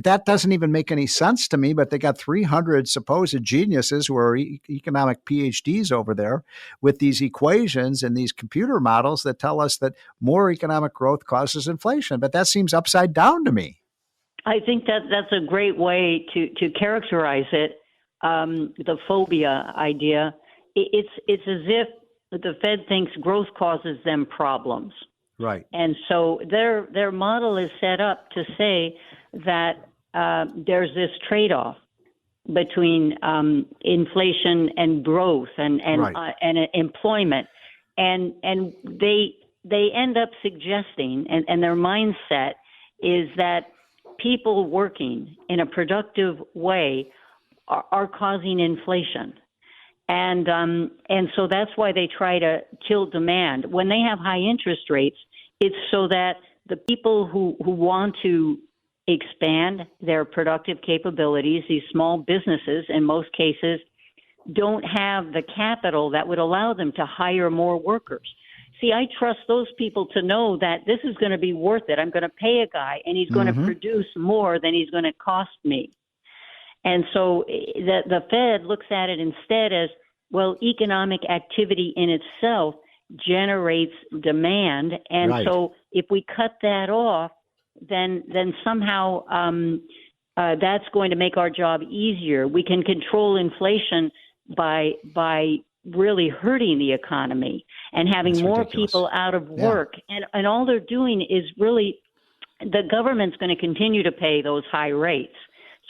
that doesn't even make any sense to me, but they got 300 supposed geniuses who are economic PhDs over there with these equations and these computer models that tell us that more economic growth causes inflation. But that seems upside down to me. I think that's a great way to characterize it. The phobia idea, it's as if the Fed thinks growth causes them problems. Right. And so their model is set up to say that there's this trade-off between inflation and growth and employment. And they end up suggesting, and their mindset is that people working in a productive way are causing inflation. And so that's why they try to kill demand. When they have high interest rates, it's so that the people who want to expand their productive capabilities, these small businesses in most cases, don't have the capital that would allow them to hire more workers. See, I trust those people to know that this is going to be worth it. I'm going to pay a guy, and he's going to produce more than he's going to cost me. And so the Fed looks at it instead as, well, economic activity in itself generates demand. And so if we cut that off, then somehow that's going to make our job easier. We can control inflation by really hurting the economy and having more people out of work. And all they're doing is really, the government's going to continue to pay those high rates.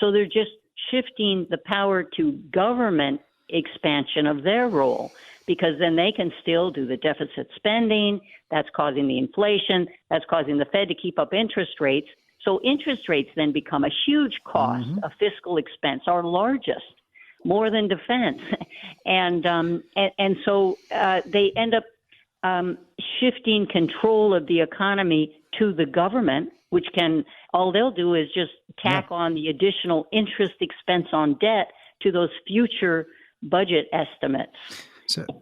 So they're just shifting the power to government expansion of their role, because then they can still do the deficit spending. That's causing the inflation. That's causing the Fed to keep up interest rates. So interest rates then become a huge cost, a fiscal expense, our largest, more than defense. And so they end up shifting control of the economy to the government, which all they'll do is just tack on the additional interest expense on debt to those future budget estimates.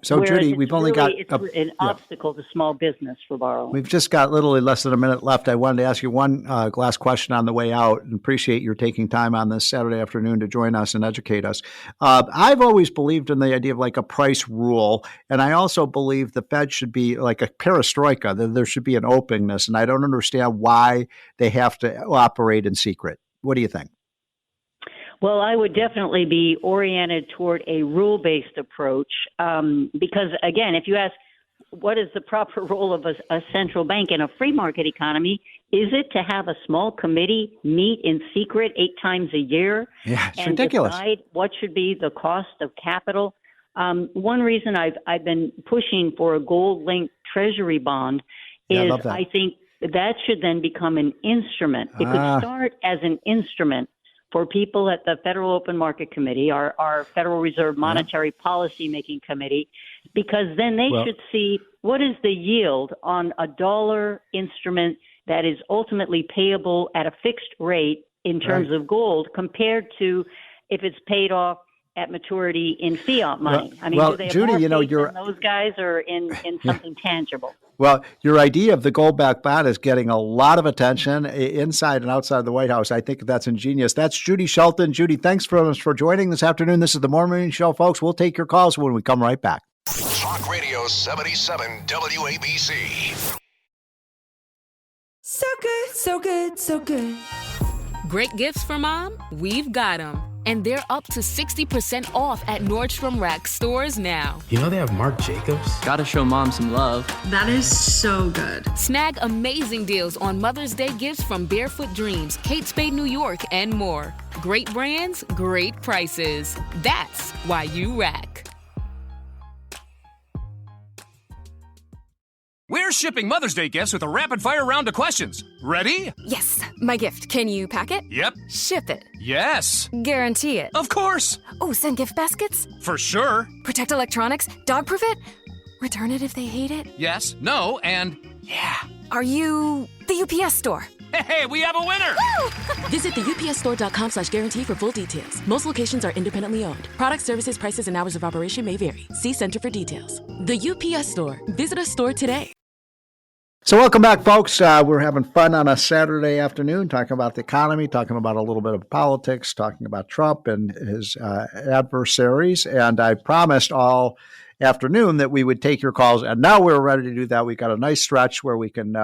So Judy, we've only got an obstacle to small business for borrowing. We've just got literally less than a minute left. I wanted to ask you one last question on the way out, and appreciate your taking time on this Saturday afternoon to join us and educate us. I've always believed in the idea of like a price rule, and I also believe the Fed should be like a perestroika, that there should be an openness, and I don't understand why they have to operate in secret. What do you think? Well, I would definitely be oriented toward a rule-based approach because, again, if you ask what is the proper role of a central bank in a free market economy, is it to have a small committee meet in secret 8 times a year it's and ridiculous. decide what should be the cost of capital? One reason I've been pushing for a gold-linked treasury bond is I think that should then become an instrument. It could start as an instrument for people at the Federal Open Market Committee, our Federal Reserve Monetary Policy Making Committee, because then they should see what is the yield on a dollar instrument that is ultimately payable at a fixed rate in terms of gold compared to if it's paid off at maturity in fiat money. I mean, do they have Judy, more faith in those guys or in something tangible? Well, your idea of the gold-backed bond is getting a lot of attention inside and outside of the White House. I think that's ingenious. That's Judy Shelton. Judy, thanks for joining this afternoon. This is the More Money Show, folks. We'll take your calls when we come right back. Talk Radio 77 WABC. So good, so good, so good. Great gifts for mom? We've got them. And they're up to 60% off at Nordstrom Rack stores now. You know they have Marc Jacobs? Gotta show mom some love. That is so good. Snag amazing deals on Mother's Day gifts from Barefoot Dreams, Kate Spade New York, and more. Great brands, great prices. That's why you rack. We're shipping Mother's Day gifts with a rapid-fire round of questions. Ready? Yes. My gift. Can you pack it? Yep. Ship it? Yes. Guarantee it? Of course. Oh, send gift baskets? For sure. Protect electronics? Dog-proof it? Return it if they hate it? Yes, no, and yeah. Are you the UPS store? Hey, we have a winner! Visit theupsstore.com/guarantee for full details. Most locations are independently owned. Product, services, prices, and hours of operation may vary. See Center for details. The UPS Store. Visit a store today. So welcome back, folks. We're having fun on a Saturday afternoon, talking about the economy, talking about a little bit of politics, talking about Trump and his adversaries. And I promised all afternoon that we would take your calls, and now we're ready to do that. We got a nice stretch where we can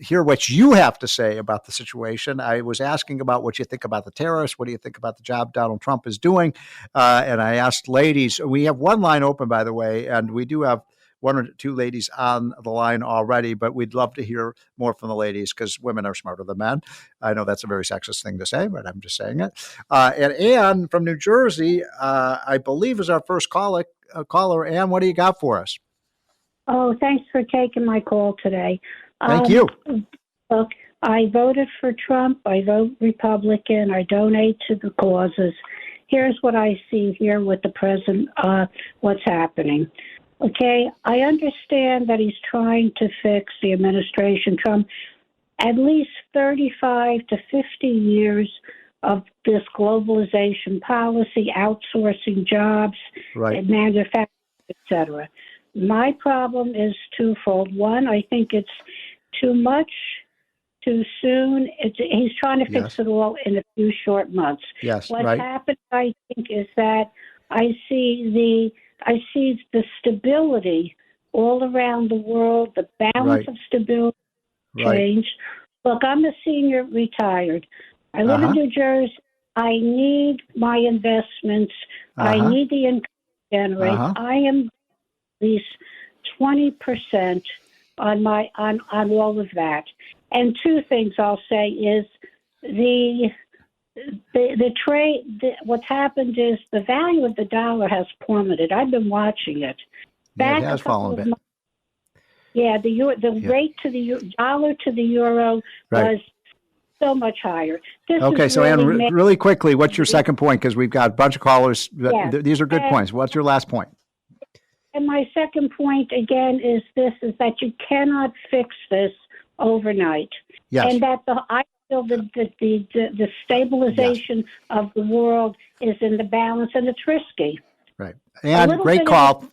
hear what you have to say about the situation. I was asking about what you think about the tariffs. What do you think about the job Donald Trump is doing? And I asked ladies. We have one line open, by the way, and we do have one or two ladies on the line already, but we'd love to hear more from the ladies because women are smarter than men. I know that's a very sexist thing to say, but I'm just saying it. And Ann from New Jersey, I believe, is our first caller. Ann, what do you got for us? Oh, thanks for taking my call today. Thank you. Look, I voted for Trump. I vote Republican. I donate to the causes. Here's what I see here with the president, what's happening. Okay, I understand that he's trying to fix the administration, Trump, at least 35 to 50 years of this globalization policy, outsourcing jobs, and manufacturing, etc. My problem is twofold. One, I think it's too much, too soon. He's trying to fix it all in a few short months. Yes, What's happened, I think, is that I see the stability all around the world, the balance of stability change. Look, I'm a senior retired. I live in New Jersey. I need my investments. I need the income to generate. I am at least 20% on all of that. And two things I'll say is the trade. What's happened is the value of the dollar has plummeted. I've been watching it. It has fallen a bit. The rate to the dollar to the euro was so much higher. So Ann, really quickly, what's your second point? Because we've got a bunch of callers. These are good points. What's your last point? And my second point, again, is that you cannot fix this overnight. Yes. And that I feel that the stabilization of the world is in the balance, and it's risky. Right. And great call.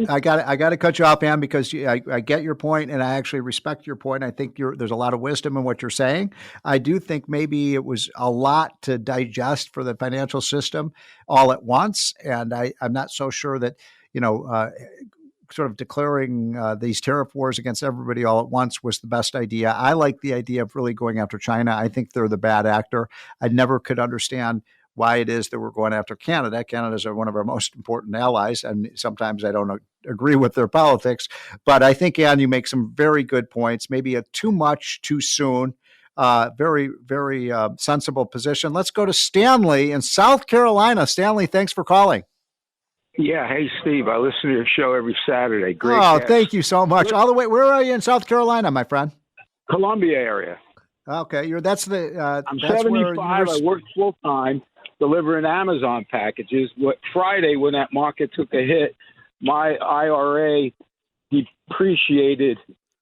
I got to cut you off, Ann, because I get your point, and I actually respect your point. I think there's a lot of wisdom in what you're saying. I do think maybe it was a lot to digest for the financial system all at once, and I'm not so sure that sort of declaring these tariff wars against everybody all at once was the best idea. I like the idea of really going after China. I think they're the bad actor. I never could understand why it is that we're going after Canada. Canada is one of our most important allies, and sometimes I don't agree with their politics. But I think, Ann, you make some very good points. Maybe too much too soon. Very, very sensible position. Let's go to Stanley in South Carolina. Stanley, thanks for calling. Yeah. Hey, Steve. I listen to your show every Saturday. Great. Oh, thank you so much. All the way. Where are you in South Carolina, my friend? Columbia area. Okay. That's the. I'm that's 75. I work full time delivering Amazon packages. Friday, when that market took a hit, my IRA depreciated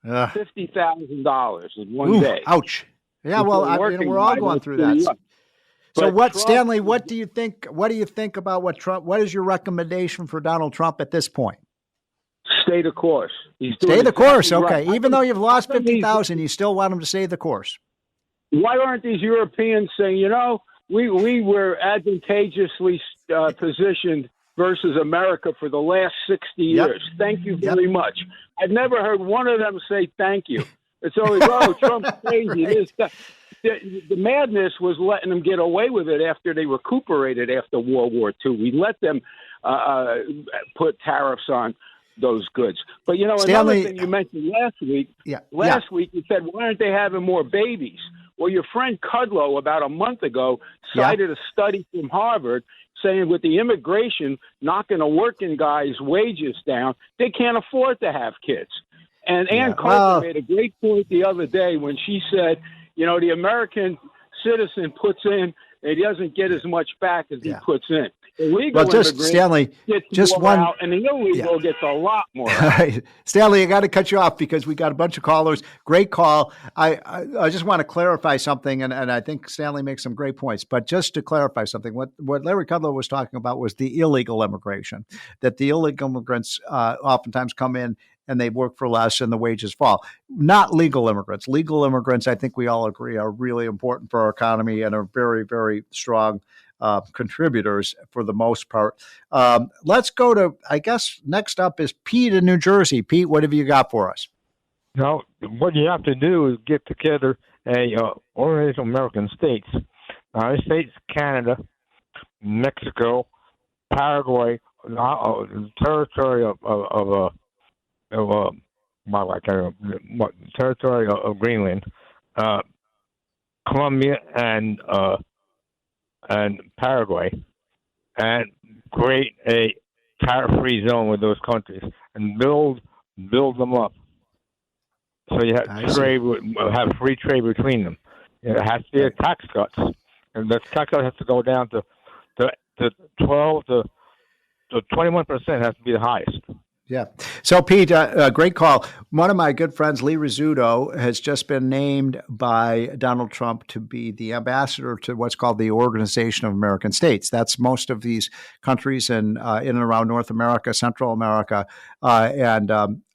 $50,000 in one day. Ouch. Yeah. Well, we're all going through that. So Stanley, what do you think about what Trump, what is your recommendation for Donald Trump at this point? Stay the course. Stay the course. Okay. Even though you've lost 50,000, you still want him to stay the course. Why aren't these Europeans saying, we were advantageously positioned versus America for the last 60 years. Thank you very much. I've never heard one of them say thank you. It's always, oh, Trump's crazy. The madness was letting them get away with it after they recuperated after World War II. We let them put tariffs on those goods. But, you know, Stanley, another thing you mentioned last week, week you said, why aren't they having more babies? Well, your friend Kudlow about a month ago cited a study from Harvard saying with the immigration knocking a working guy's wages down, they can't afford to have kids. And Ann Coulter made a great point the other day when she said, you know, the American citizen puts in and he doesn't get as much back as he puts in. Illegal Stanley, gets just more one, out, and the illegal gets a lot more. Stanley, I got to cut you off because we got a bunch of callers. Great call. I just want to clarify something, and I think Stanley makes some great points. But just to clarify something, what Larry Kudlow was talking about was the illegal immigration, that the illegal immigrants oftentimes come in and they work for less and the wages fall. Not legal immigrants. Legal immigrants, I think we all agree, are really important for our economy and are very, very strong contributors for the most part. Let's go to, I guess, next up is Pete in New Jersey. Pete, what have you got for us? No, what you have to do is get together a Organization of American States, United States, Canada, Mexico, Paraguay, territory territory of Greenland, Colombia, and Paraguay, and create a tariff-free zone with those countries and build them up. So you have free trade between them. It has to be a tax cuts, and the tax cut has to go down to 12 to 21% has to be the highest. Yeah. So, Pete, great call. One of my good friends, Lee Rizzuto, has just been named by Donald Trump to be the ambassador to what's called the Organization of American States. That's most of these countries in and around North America, Central America. And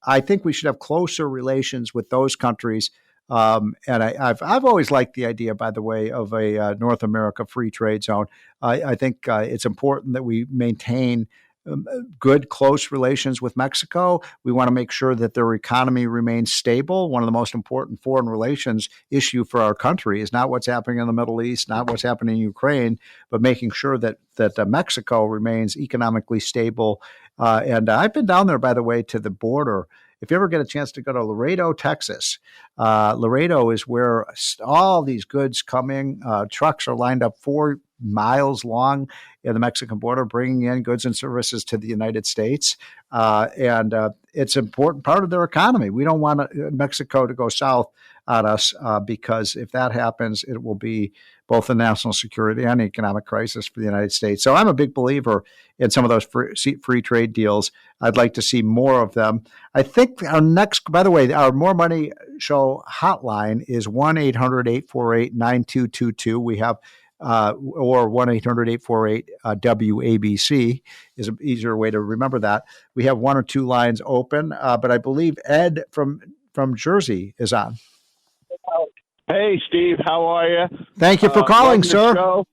I think we should have closer relations with those countries. And I've always liked the idea, by the way, of a North America free trade zone. I think it's important that we maintain good, close relations with Mexico. We want to make sure that their economy remains stable. One of the most important foreign relations issue for our country is not what's happening in the Middle East, not what's happening in Ukraine, but making sure that Mexico remains economically stable. And I've been down there, by the way, to the border. If you ever get a chance to go to Laredo, Texas, Laredo is where all these goods coming. Trucks are lined up 4 miles long in the Mexican border, bringing in goods and services to the United States. And it's an important part of their economy. We don't want Mexico to go south on us because if that happens, it will be both a national security and economic crisis for the United States. So I'm a big believer in some of those free trade deals. I'd like to see more of them. I think our next, by the way, our More Money Show hotline is 1-800-848-9222. We have or 1-800-848-WABC is an easier way to remember that. We have 1 or 2 lines open, but I believe Ed from Jersey is on. Hey, Steve, how are you? Thank you for calling, sir.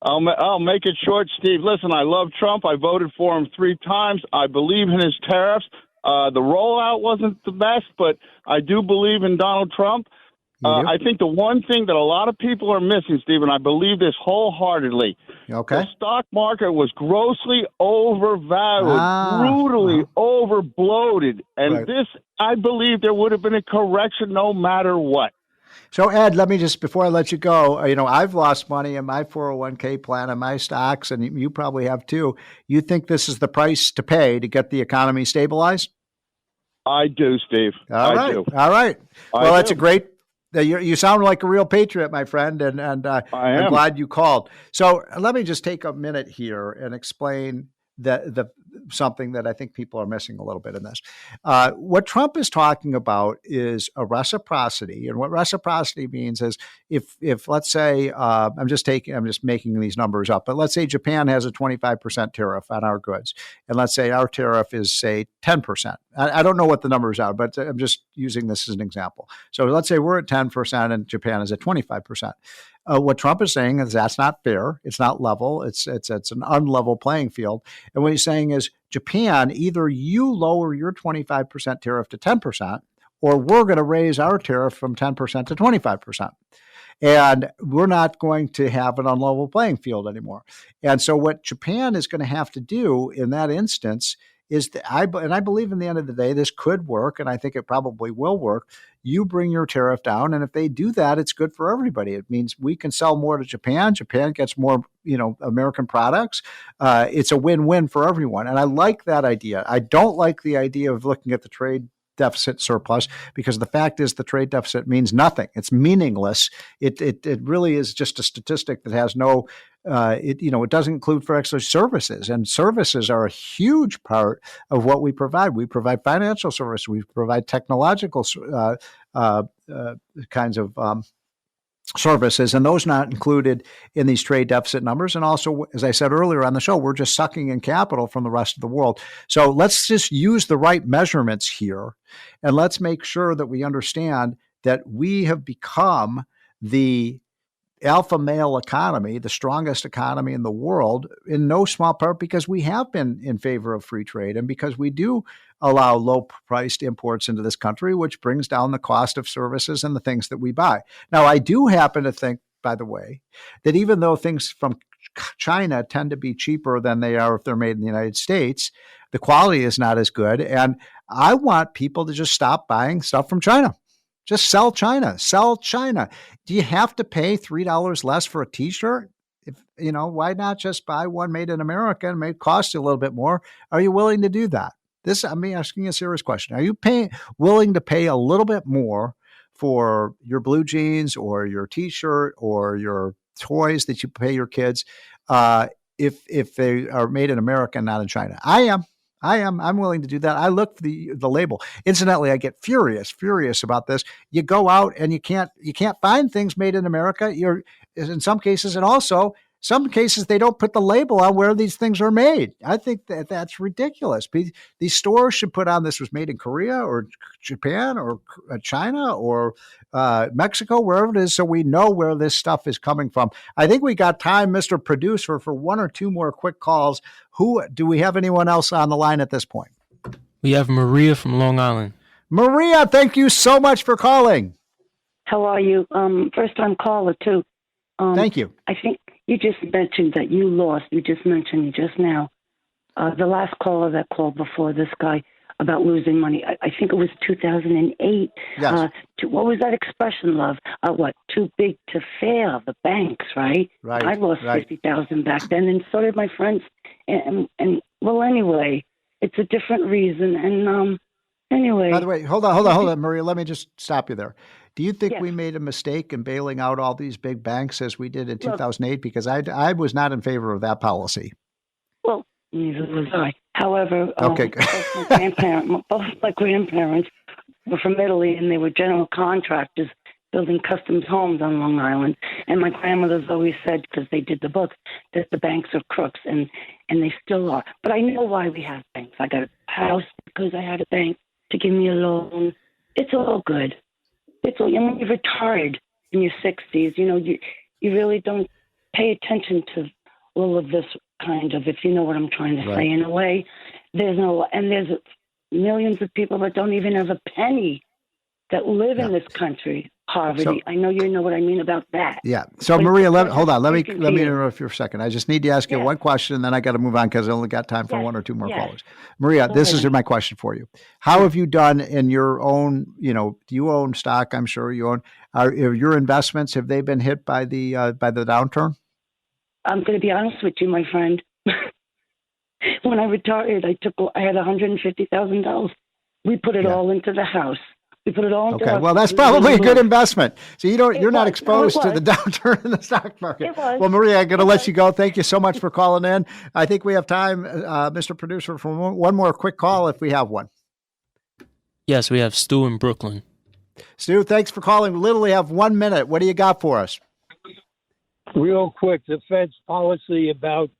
I'll make it short, Steve. Listen, I love Trump. I voted for him 3 times. I believe in his tariffs. The rollout wasn't the best, but I do believe in Donald Trump. I think the one thing that a lot of people are missing, Steve, and I believe this wholeheartedly, the stock market was grossly overvalued, brutally overbloated. And this, I believe there would have been a correction no matter what. So, Ed, let me just, before I let you go, I've lost money in my 401k plan and my stocks, and you probably have too. You think this is the price to pay to get the economy stabilized? I do, Steve. All right. Well, that's a great. You sound like a real patriot, my friend, and I'm glad you called. So let me just take a minute here and explain the something that I think people are missing a little bit in this. What Trump is talking about is a reciprocity, and what reciprocity means is if let's say I'm just making these numbers up, but let's say Japan has a 25% tariff on our goods, and let's say our tariff is say 10%. I don't know what the numbers are, but I'm just using this as an example. So let's say we're at 10% and Japan is at 25%. What Trump is saying is that's not fair. It's not level. It's an unlevel playing field. And what he's saying is, Japan, either you lower your 25% tariff to 10%, or we're going to raise our tariff from 10% to 25%. And we're not going to have an unlevel playing field anymore. And so what Japan is going to have to do in that instance is I believe in the end of the day, this could work, and I think it probably will work. You bring your tariff down, and if they do that, it's good for everybody. It means we can sell more to Japan. Japan gets more, American products. It's a win-win for everyone, and I like that idea. I don't like the idea of looking at the trade deficit surplus, because the fact is the trade deficit means nothing. It's meaningless. It really is just a statistic that has no, it doesn't include for actually services, and services are a huge part of what we provide. We provide financial services. We provide technological kinds of services, and those not included in these trade deficit numbers. And also, as I said earlier on the show, we're just sucking in capital from the rest of the world. So let's just use the right measurements here, and let's make sure that we understand that we have become the alpha male economy, the strongest economy in the world, in no small part because we have been in favor of free trade, and because we do allow low-priced imports into this country, which brings down the cost of services and the things that we buy. Now, I do happen to think, by the way, that even though things from China tend to be cheaper than they are if they're made in the United States, the quality is not as good. And I want people to just stop buying stuff from China. Just sell China. Sell China. Do you have to pay $3 less for a T-shirt? Why not just buy one made in America and may cost you a little bit more? Are you willing to do that? I'm asking a serious question. Are you willing to pay a little bit more for your blue jeans or your T-shirt or your toys that you pay your kids if they are made in America and not in China? I am. I'm willing to do that. I look for the label. Incidentally, I get furious about this. You go out and you can't find things made in America. You're in some cases, and also some cases they don't put the label on where these things are made. I think that's ridiculous. These stores should put on this was made in Korea or Japan or China or Mexico, wherever it is, so we know where this stuff is coming from. I think we got time, Mr. Producer, for one or two more quick calls. Do we have anyone else on the line at this point? We have Maria from Long Island. Maria, thank you so much for calling. How are you? First time caller too. Thank you. I think you just mentioned that you lost. You just mentioned just now. The last caller that called before this guy about losing money. I think it was 2008. Yes. What was that expression, love? Too big to fail? The banks, right? Right. I lost 50,000 back then, and so did my friends. And well, anyway, it's a different reason. And anyway. By the way, hold on, Maria. Let me just stop you there. Do you think we made a mistake in bailing out all these big banks as we did in 2008? Because I was not in favor of that policy. Well, neither was I. However, okay. both my grandparents were from Italy, and they were general contractors building customs homes on Long Island. And my grandmother's always said, because they did the book, that the banks are crooks, and they still are. But I know why we have banks. I got a house because I had a bank to give me a loan. It's all good. It's all, when you're retired in your 60s, you really don't pay attention to all of this kind of, if you know what I'm trying to say. In a way, there's millions of people that don't even have a penny that live in this country. Poverty. So, I know you know what I mean about that. Yeah. So Maria, hold on. Let me interrupt you for a second. I just need to ask you one question, and then I got to move on because I only got time for one or two more callers. Maria, this is my question for you. How have you done in your own? Do you own stock? I'm sure you own. Are your investments, have they been hit by the downturn? I'm going to be honest with you, my friend. When I retired, I had $150,000. We put it all into the house. We put it all into well, that's probably a good investment. So you're not exposed to the downturn in the stock market. It was. Well, Maria, I'm going to let you go. Thank you so much for calling in. I think we have time, Mr. Producer, for one more quick call if we have one. Yes, we have Stu in Brooklyn. Stu, thanks for calling. We literally have 1 minute. What do you got for us? Real quick, the Fed's policy about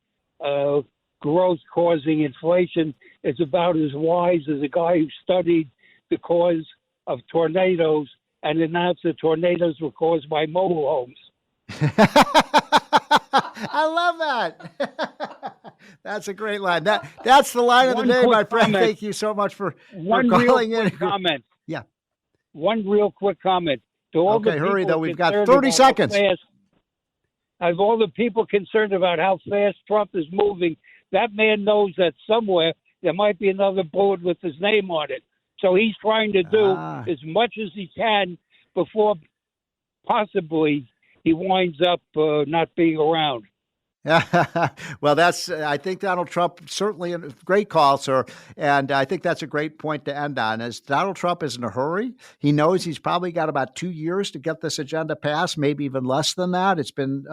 growth causing inflation is about as wise as a guy who studied the cause of tornadoes and announced that tornadoes were caused by mobile homes. I love that. That's a great line. That's the line of the day, my friend. Thank you so much for calling in. Comment. Yeah. one real quick comment. To all the hurry people though. We've got concerned 30 about seconds. Of all the people concerned about how fast Trump is moving, that man knows that somewhere there might be another bullet with his name on it. So he's trying to do as much as he can before possibly he winds up not being around. Well, I think Donald Trump, certainly a great call, sir. And I think that's a great point to end on, is Donald Trump is in a hurry. He knows he's probably got about 2 years to get this agenda passed, maybe even less than that. It's been,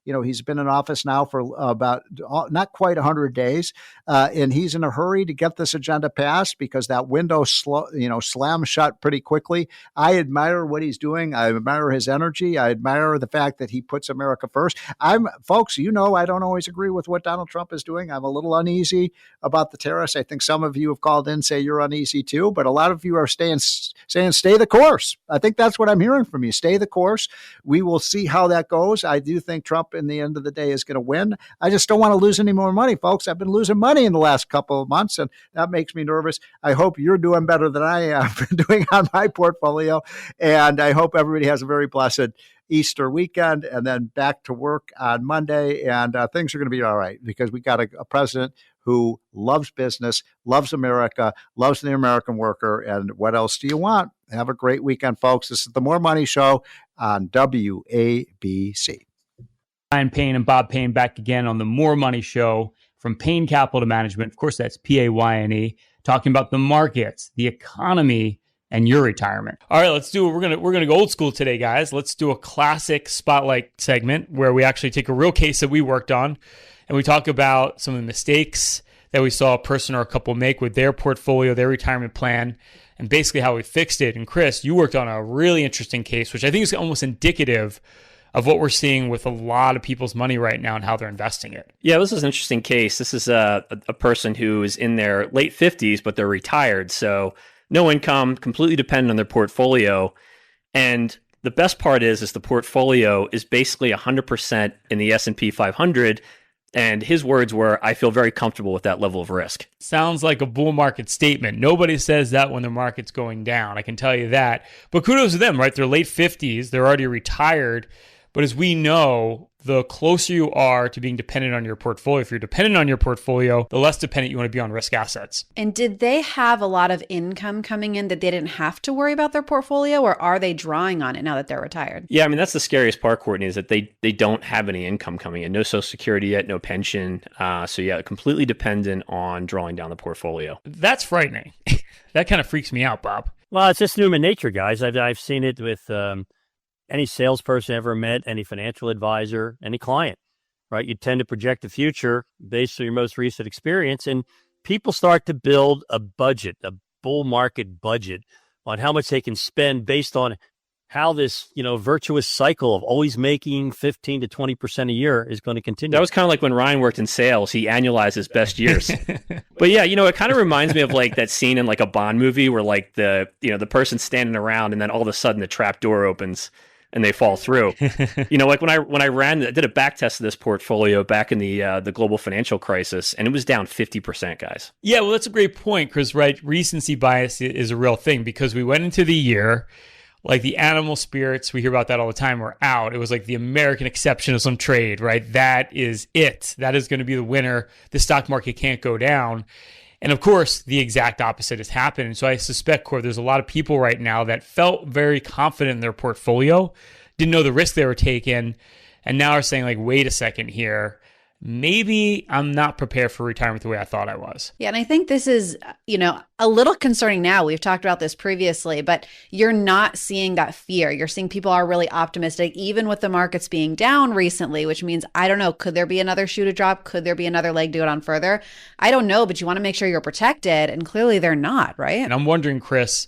he's been in office now for about not quite 100 days. And he's in a hurry to get this agenda passed because that window slams shut pretty quickly. I admire what he's doing. I admire his energy. I admire the fact that he puts America first. Folks, I don't always agree with what Donald Trump is doing. I'm a little uneasy about the tariffs. I think some of you have called in, say you're uneasy too, but a lot of you are saying stay the course. I think that's what I'm hearing from you. Stay the course. We will see how that goes. I do think Trump in the end of the day is going to win. I just don't want to lose any more money, folks. I've been losing money in the last couple of months, and that makes me nervous. I hope you're doing better than I have been doing on my portfolio, and I hope everybody has a very blessed Easter weekend and then back to work on Monday. And things are going to be all right because we got a president who loves business, loves America, loves the American worker. And what else do you want? Have a great weekend, folks. This is the More Money Show on WABC. Ryan Payne and Bob Payne back again on the More Money Show from Payne Capital Management. Of course, that's Payne, talking about the markets, the economy, and your retirement. All right, let's do it. We're gonna go old school today, guys. Let's do a classic spotlight segment where we actually take a real case that we worked on and we talk about some of the mistakes that we saw a person or a couple make with their portfolio, their retirement plan, and basically how we fixed it. And Chris, you worked on a really interesting case, which I think is almost indicative of what we're seeing with a lot of people's money right now and how they're investing it. Yeah, this is an interesting case. This is a person who is in their late 50s, but they're retired. So no income, completely dependent on their portfolio. And the best part is the portfolio is basically 100% in the S&P 500. And his words were, I feel very comfortable with that level of risk. Sounds like a bull market statement. Nobody says that when the market's going down. I can tell you that. But kudos to them, right? They're late 50s. They're already retired. But as we know, the closer you are to being dependent on your portfolio, if you're dependent on your portfolio, the less dependent you want to be on risk assets. And did they have a lot of income coming in that they didn't have to worry about their portfolio, or are they drawing on it now that they're retired? Yeah, I mean, that's the scariest part, Courtney, is that they don't have any income coming in. No Social Security yet, no pension. So yeah, completely dependent on drawing down the portfolio. That's frightening. That kind of freaks me out, Bob. Well, it's just human nature, guys. I've seen it with any salesperson I ever met, any financial advisor, any client, right? You tend to project the future based on your most recent experience, and people start to build a budget, a bull market budget on how much they can spend based on how this, virtuous cycle of always making 15 to 20% a year is going to continue. That was kind of like when Ryan worked in sales. He annualized his best years. But yeah, it kind of reminds me of like that scene in like a Bond movie where like the person's standing around and then all of a sudden the trap door opens and they fall through. Like when I did a back test of this portfolio back in the global financial crisis, and it was down 50%, guys. Yeah, well, that's a great point, Chris, right? Recency bias is a real thing because we went into the year, like the animal spirits, we hear about that all the time, were out. It was like the American exceptionalism trade, right? That is it. That is going to be the winner. The stock market can't go down. And of course, the exact opposite has happened. And so I suspect, Corey, there's a lot of people right now that felt very confident in their portfolio, didn't know the risk they were taking, and now are saying, like, wait a second here. Maybe I'm not prepared for retirement the way I thought I was. Yeah, and I think this is, a little concerning now. We've talked about this previously, but you're not seeing that fear. You're seeing people are really optimistic, even with the markets being down recently, which means, I don't know, could there be another shoe to drop? Could there be another leg to go on further? I don't know, but you want to make sure you're protected, and clearly they're not, right? And I'm wondering, Chris,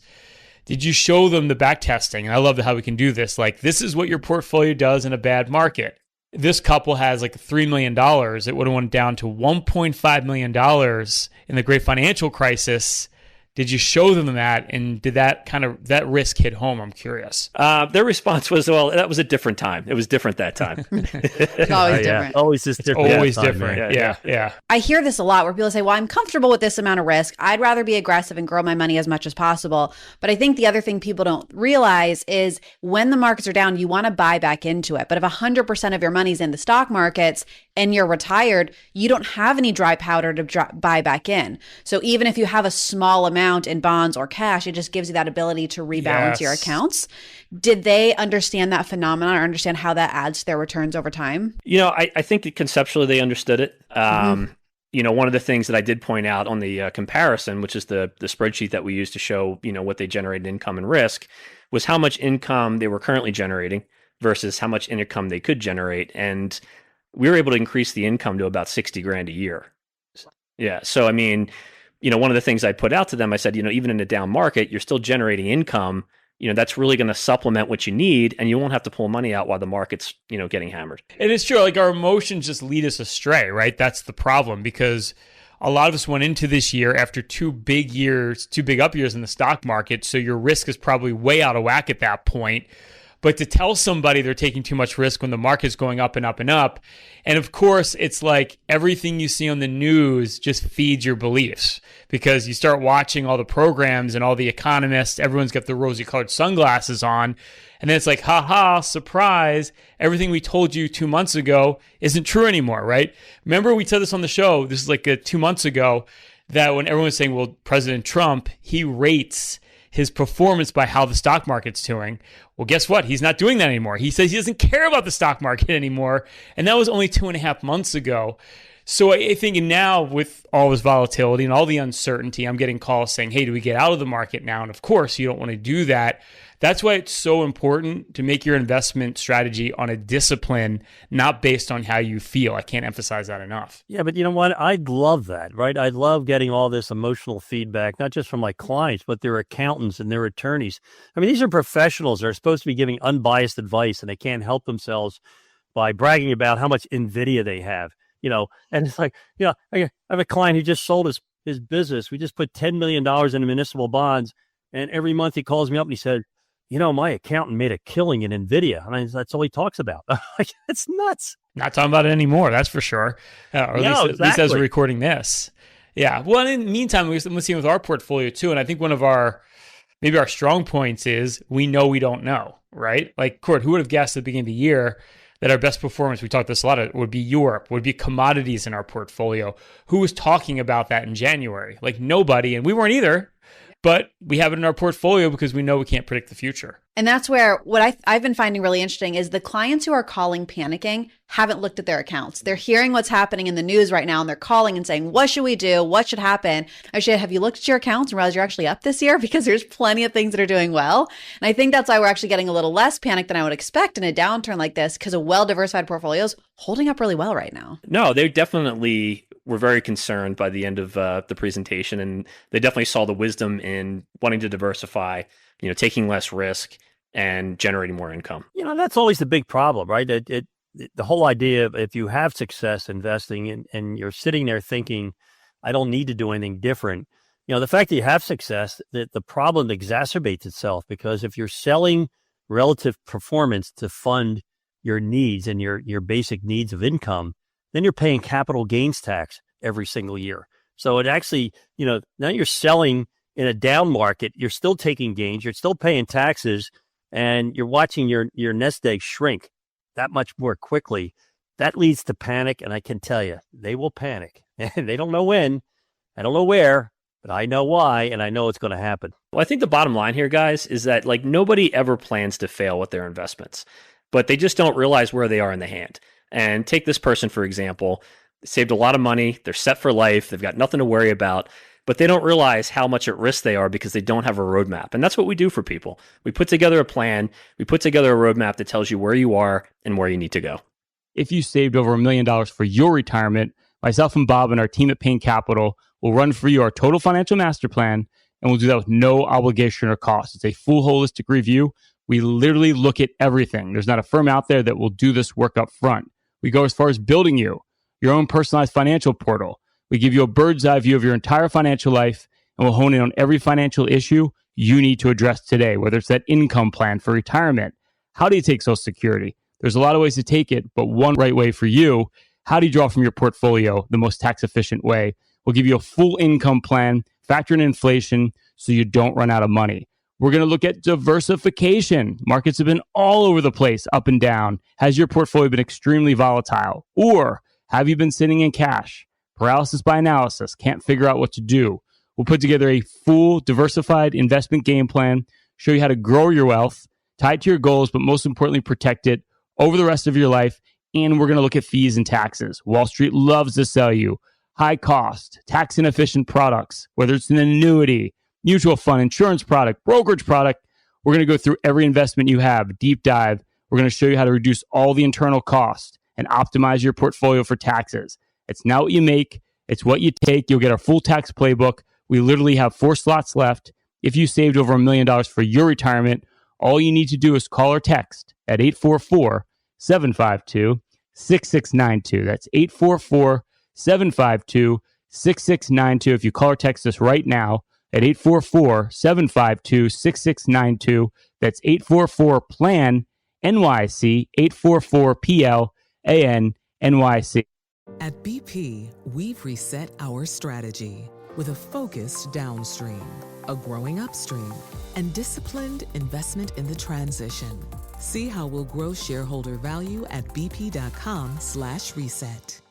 did you show them the back testing? And I love how we can do this. Like, this is what your portfolio does in a bad market. This couple has like $3 million. It would have went down to $1.5 million in the great financial crisis. Did you show them that, and did that risk hit home? I'm curious. Their response was, well, that was a different time. It was different that time. It's always different. Always just different. Always different. Yeah. I hear this a lot where people say, well, I'm comfortable with this amount of risk. I'd rather be aggressive and grow my money as much as possible. But I think the other thing people don't realize is when the markets are down, you want to buy back into it. But if 100% of your money's in the stock markets and you're retired, you don't have any dry powder to buy back in. So even if you have a small amount in bonds or cash, it just gives you that ability to rebalance your accounts. Did they understand that phenomenon or understand how that adds to their returns over time? I think that conceptually they understood it. One of the things that I did point out on the comparison, which is the spreadsheet that we use to show, what they generated income and risk, was how much income they were currently generating versus how much income they could generate. And we were able to increase the income to about $60,000 a year. Yeah. So, one of the things I put out to them, I said, even in a down market, you're still generating income. That's really going to supplement what you need, and you won't have to pull money out while the market's, getting hammered. It is true. Like, our emotions just lead us astray, right? That's the problem, because a lot of us went into this year after two big up years in the stock market. So your risk is probably way out of whack at that point. But to tell somebody they're taking too much risk when the market's going up and up and up, and of course, it's like everything you see on the news just feeds your beliefs, because you start watching all the programs and all the economists, everyone's got the rosy-colored sunglasses on, and then it's like, ha, surprise, everything we told you 2 months ago isn't true anymore, right? Remember we said this on the show, this is like 2 months ago, that when everyone was saying, well, President Trump, he rates his performance by how the stock market's doing. Well, guess what? He's not doing that anymore. He says he doesn't care about the stock market anymore. And that was only 2.5 months ago. So I think now with all this volatility and all the uncertainty, I'm getting calls saying, hey, do we get out of the market now? And of course, you don't want to do that. That's why it's so important to make your investment strategy on a discipline, not based on how you feel. I can't emphasize that enough. Yeah, but you know what? I'd love that, right? I'd love getting all this emotional feedback, not just from my clients, but their accountants and their attorneys. These are professionals. They're supposed to be giving unbiased advice, and they can't help themselves by bragging about how much NVIDIA they have, And it's like, I have a client who just sold his business. We just put $10 million into municipal bonds, and every month he calls me up and he said, my accountant made a killing in NVIDIA. That's all he talks about. It's nuts. Not talking about it anymore, that's for sure. At least as we're recording this. Yeah. Well, in the meantime, we're seeing with our portfolio too. And I think one of our strong points is we know we don't know, right? Like, Court, who would have guessed at the beginning of the year that our best performance, we talked this a lot, would be Europe, would be commodities in our portfolio? Who was talking about that in January? Like, nobody. And we weren't either. But we have it in our portfolio because we know we can't predict the future. And that's where what I've been finding really interesting is the clients who are calling panicking haven't looked at their accounts. They're hearing what's happening in the news right now, and they're calling and saying, what should we do? What should happen? Have you looked at your accounts and realized you're actually up this year? Because there's plenty of things that are doing well. And I think that's why we're actually getting a little less panic than I would expect in a downturn like this, because a well-diversified portfolio is holding up really well right now. No, they definitely were very concerned by the end of the presentation, and they definitely saw the wisdom in wanting to diversify, taking less risk and generating more income. That's always the big problem, right? The whole idea of if you have success investing and you're sitting there thinking, I don't need to do anything different. The fact that you have success, the problem exacerbates itself, because if you're selling relative performance to fund your needs and your basic needs of income, then you're paying capital gains tax every single year. So it actually, now you're selling in a down market, you're still taking gains, you're still paying taxes, and you're watching your nest egg shrink that much more quickly. That leads to panic, and I can tell you, they will panic. And they don't know when, I don't know where, but I know why, and I know it's going to happen. Well, I think the bottom line here, guys, is that nobody ever plans to fail with their investments, but they just don't realize where they are in the hand. And take this person, for example, saved a lot of money, they're set for life, they've got nothing to worry about, but they don't realize how much at risk they are because they don't have a roadmap. And that's what we do for people. We put together a plan, we put together a roadmap that tells you where you are and where you need to go. If you saved over $1 million for your retirement, myself and Bob and our team at Payne Capital will run for you our total financial master plan, and we'll do that with no obligation or cost. It's a full holistic review. We literally look at everything. There's not a firm out there that will do this work up front. We go as far as building you your own personalized financial portal. We give you a bird's eye view of your entire financial life, and we'll hone in on every financial issue you need to address today, whether it's that income plan for retirement. How do you take Social Security? There's a lot of ways to take it, but one right way for you. How do you draw from your portfolio the most tax efficient way? We'll give you a full income plan, factor in inflation so you don't run out of money. We're going to look at diversification. Markets have been all over the place, up and down. Has your portfolio been extremely volatile? Or have you been sitting in cash? Paralysis by analysis, can't figure out what to do. We'll put together a full diversified investment game plan, show you how to grow your wealth, tie it to your goals, but most importantly, protect it over the rest of your life. And we're going to look at fees and taxes. Wall Street loves to sell you high cost, tax inefficient products, whether it's an annuity, mutual fund, insurance product, brokerage product. We're going to go through every investment you have, deep dive. We're going to show you how to reduce all the internal cost and optimize your portfolio for taxes. It's not what you make, it's what you take. You'll get our full tax playbook. We literally have 4 slots left. If you saved over $1 million for your retirement, all you need to do is call or text at 844-752-6692. That's 844-752-6692. If you call or text us right now at 844-752-6692, that's 844-PLAN-NYC, 844-PLAN-NYC. At BP, we've reset our strategy with a focused downstream, a growing upstream, and disciplined investment in the transition. See how we'll grow shareholder value at bp.com/reset.